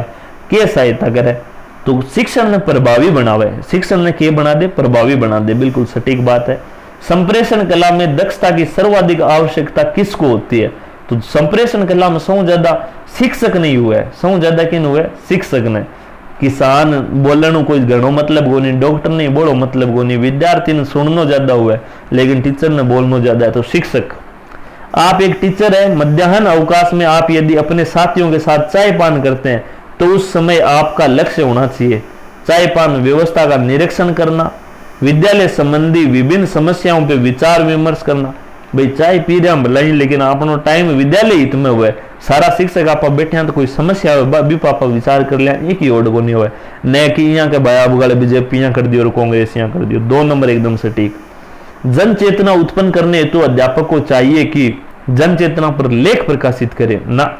के सहायता करे तो शिक्षण ने प्रभावी बनावे। शिक्षण ने के बना दे, प्रभावी बना दे, बिल्कुल सटीक बात है। संप्रेषण कला में दक्षता की सर्वाधिक आवश्यकता किसको होती है? तो संप्रेषण कला में सौ ज्यादा शिक्षक नहीं हुए, सौ ज्यादा किन हुए? शिक्षक ने। किसान बोलने कोई घणो मतलब को नहीं, डॉक्टर ने बोलो मतलब को नहीं, विद्यार्थी ने सुननो ज्यादा हुआ लेकिन टीचर ने बोलनो ज्यादा है, तो शिक्षक। आप एक टीचर है, मध्याह्न अवकाश में आप यदि अपने साथियों के साथ चाय पान करते हैं तो उस समय आपका लक्ष्य होना चाहिए चाय पान व्यवस्था का निरीक्षण करना, विद्यालय संबंधी विभिन्न समस्याओं पे विचार विमर्श करना। भाई चाय पी रहे हम भलाई लेकिन अपनो टाइम विद्यालय हित में हुए, सारा शिक्षक आप बैठे हैं तो कोई समस्या हो भी पापा विचार कर लिया, एक ही ओड को नहीं हुआ न कि यहाँ के भाया बुगाले बीजेपी यहाँ कर दियो और कांग्रेस यहाँ कर दियो। 2 नंबर एकदम सटीक। जन चेतना उत्पन्न करने हेतु अध्यापक को चाहिए कि जन चेतना पर लेख प्रकाशित करे ना,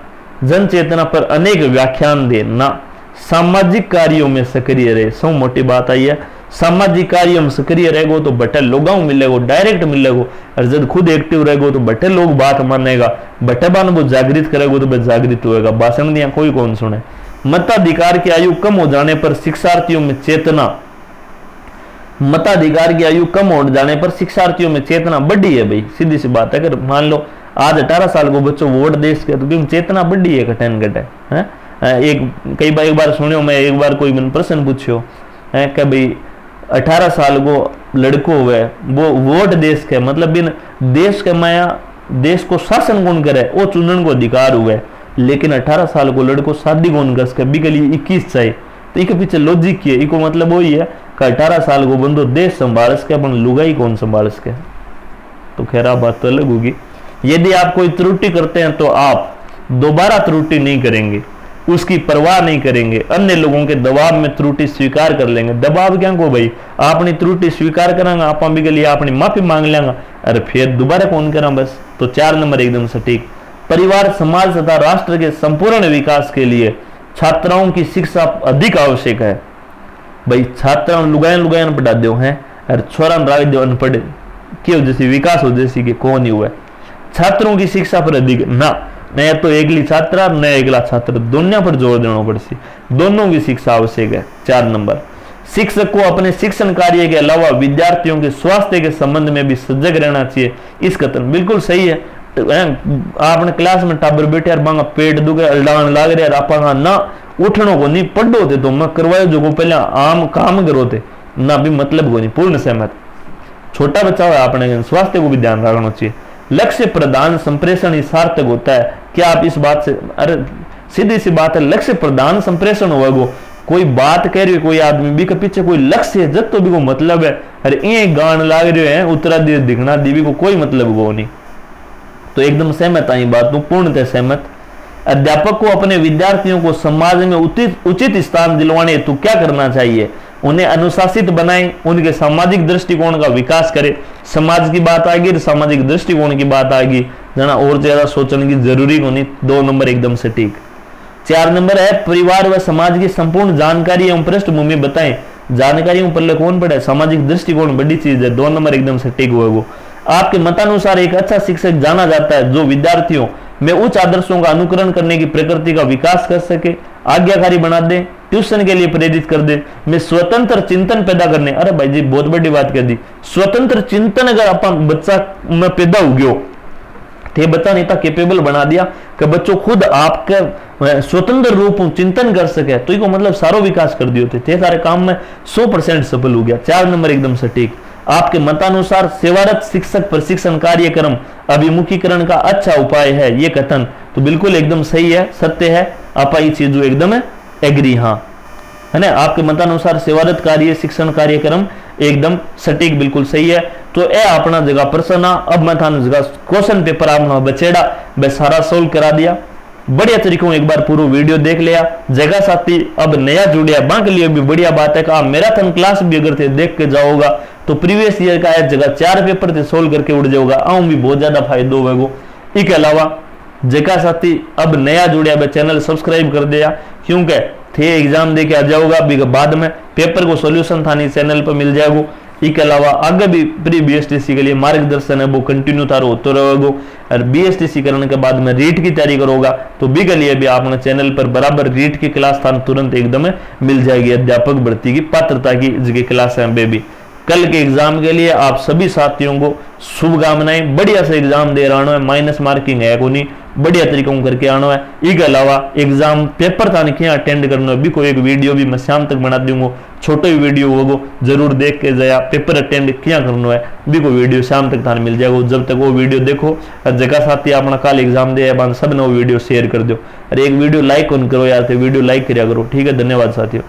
जन चेतना पर अनेक व्याख्यान दे ना, सामाजिक कार्यों में सक्रिय रहे। सौ मोटी बात आई है, सामाजिक कार्यों में सक्रिय रहेगो तो बटे लोगों मिलेगो, डायरेक्ट मिलेगो, और जब खुद एक्टिव रहेगो तो बटे लोग बात मानेगा, बटे बान वो जागृत करेगो तो जागृत होएगा। भाषण दिया कोई कौन सुने। मताधिकार की आयु कम हो जाने पर शिक्षार्थियों में चेतना, मताधिकार की आयु कम हो जाने पर शिक्षार्थियों में चेतना बढ़ी है। भाई सीधी सी बात है, अगर मान लो आज 18 साल को बच्चों वोट दे सके तो क्योंकि चेतना बढ़ी है घटन घटे है। एक बार सुनियो मैं, एक बार कोई मैंने प्रश्न पूछो है कि भाई 18 साल को लड़को हुए वो वोट देश के मतलब बिन देश के माया देश को शासन कौन करे वो चुनने को अधिकार हुए, लेकिन 18 साल को लड़को शादी कौन कर सके बी के लिए 21 चाहिए। तो इके पीछे लॉजिक की है, इको मतलब वही है कि 18 साल को बंदो देश संभाल सके, अपन लुगाई कौन संभाल सके। तो खैर बात तो अलग होगी। यदि आप कोई त्रुटि करते हैं तो आप दोबारा त्रुटि नहीं करेंगे, उसकी परवाह नहीं करेंगे, अन्य लोगों के दबाव में त्रुटि स्वीकार कर लेंगे। दबाव क्या को भाई, आपने त्रुटि स्वीकार करांगा, आप भी के लिए अपनी माफी मांग लेंगे, अरे फिर दोबारा कौन करा बस। तो 4 नंबर एकदम सटीक। परिवार, समाज तथा राष्ट्र के संपूर्ण विकास के लिए छात्राओं की शिक्षा अधिक आवश्यक है। भाई छात्राओं लुगायन पढ़ा दो हैं, अरे छोरा राग दो अनपढ़ क्यों जैसी विकास हो जैसी कि कौन ही हुआ। छात्रों की शिक्षा पर अधिक ना, न तो एकली छात्रा न एकला छात्र, दोनों पर जोर देना पड़ती, दोनों की शिक्षा आवश्यक है। 4 नंबर। शिक्षक को अपने शिक्षण कार्य के अलावा विद्यार्थियों के स्वास्थ्य के संबंध में भी सजग रहना चाहिए। इस कथन बिल्कुल सही है। आपने क्लास में टाबर बैठे और मांगा पेट दुखे अल्लाह लाग रहे आपा ना उठनो को नहीं पढ़ो थे तो मैं करवायो जो पहले आम काम करो थे ना भी मतलब को नहीं। पूर्ण सहमत। छोटा बच्चा हो अपने स्वास्थ्य को भी ध्यान रखना चाहिए। लक्ष्य प्रदान संप्रेषण ही सार्थक होता है। क्या आप इस बात से, अरे सीधी सी बात है, लक्ष्य प्रदान संप्रेषण होगा। कोई बात कह रही है कोई आदमी भी के पीछे कोई लक्ष्य है जब तो भी को मतलब है, अरे ये गान लाग रहे हैं उतरा दिए दिखना दीवी को कोई मतलब वो नहीं। तो एकदम सहमत आई बात, पूर्णतः सहमत। अध्यापक को अपने विद्यार्थियों को समाज में उचित स्थान दिलवाने हेतु क्या करना चाहिए? उन्हें अनुशासित बनाएं, उनके सामाजिक दृष्टिकोण का विकास करें। समाज की बात आएगी, सामाजिक दृष्टिकोण की बात आएगी, जना और ज्यादा सोचने की जरूरी को नहीं। 2 नंबर एकदम सटीक। 4 नंबर है परिवार व समाज की संपूर्ण जानकारी एवं पृष्ठभूमि बताएं। जानकारी पल्ले कौन पड़े, सामाजिक दृष्टिकोण बड़ी चीज है। 2 नंबर एकदम सटीक हुआ। वो आपके मतानुसार एक अच्छा शिक्षक जाना जाता है जो विद्यार्थियों में उच्च आदर्शों का अनुकरण करने की प्रकृति का विकास कर सके, आज्ञाकारी बना दे, ट्यूशन के लिए प्रेरित कर दे, में स्वतंत्र चिंतन पैदा करने। अरे भाई जी बहुत बड़ी बात कह दी। स्वतंत्र चिंतन अगर अपन बच्चा में पैदा हो गयो थे, बच्चा नहीं था केपेबल बना दिया कि बच्चों खुद आपके स्वतंत्र रूप चिंतन कर सके, तो इसको मतलब सारो विकास कर दियो थे सारे काम में 100% सफल हो गया। 4 नंबर एकदम सटीक। आपके मतानुसार सेवारत शिक्षक प्रशिक्षण कार्यक्रम अभिमुखीकरण का अच्छा उपाय है, ये कथन तो बिल्कुल एकदम सही है, सत्य है। आप ये चीज एकदम एग्री, हाँ है ना। आपके मतानुसार सेवारत कार्य शिक्षण कार्यक्रम एकदम सटीक बिल्कुल सही है। तो ए अपना जगह प्रश्न, अब मैं थाने जगह क्वेश्चन पेपर अपना बचेड़ा मैं सारा सोल्व करा दिया बढ़िया तरीकों। एक बार पूरा वीडियो देख लिया। जगह साथी अब नया जुड़िया बांक लिए भी बढ़िया बात है कि आप मैराथन क्लास भी अगर थे देख के जाओगा तो प्रीवियस ईयर का एक जगह 4 पेपर थे सोल्व करके उड़ जाओगा, आऊं भी बहुत ज्यादा फायदो होगा। इसके अलावा जगह साथी अब नया जुड़िया मैं चैनल सब्सक्राइब कर दिया, क्योंकि थे एग्जाम दे के आ जाओगा भी बाद में पेपर को सॉल्यूशन थानी चैनल पर मिल जाएगा। इसके अलावा आगे भी प्री बीएसटीसी के लिए मार्गदर्शन है वो कंटिन्यू तारो होते रहेगा। और बीएसटीसी करने के बाद में रीट की तैयारी करोगा तो भी के लिए भी आपने चैनल पर बराबर रीट की क्लास थान तुरंत एकदम मिल जाएगी। अध्यापक भर्ती की पात्रता की जगह क्लास है बेबी। कल के एग्जाम के लिए आप सभी साथियों को शुभकामनाएं। बढ़िया से एग्जाम दे रहा है, माइनस मार्किंग है को नहीं, बढ़िया तरीकों करके आना है। इसके अलावा एग्जाम पेपर था क्या अटेंड करना है भी कोई एक वीडियो भी मैं शाम तक बना दूंगा, छोटा ही वीडियो होगा, जरूर देख के जाया। पेपर अटेंड क्या करना है भी कोई वीडियो शाम तक थाने मिल जाएगा। जब तक वो वीडियो देखो, जगह साथी अपना कल एग्जाम दे सब ने वो वीडियो शेयर कर दो। अरे एक वीडियो लाइक कौन करो यार, वीडियो लाइक कराया करो, ठीक है। धन्यवाद साथियों।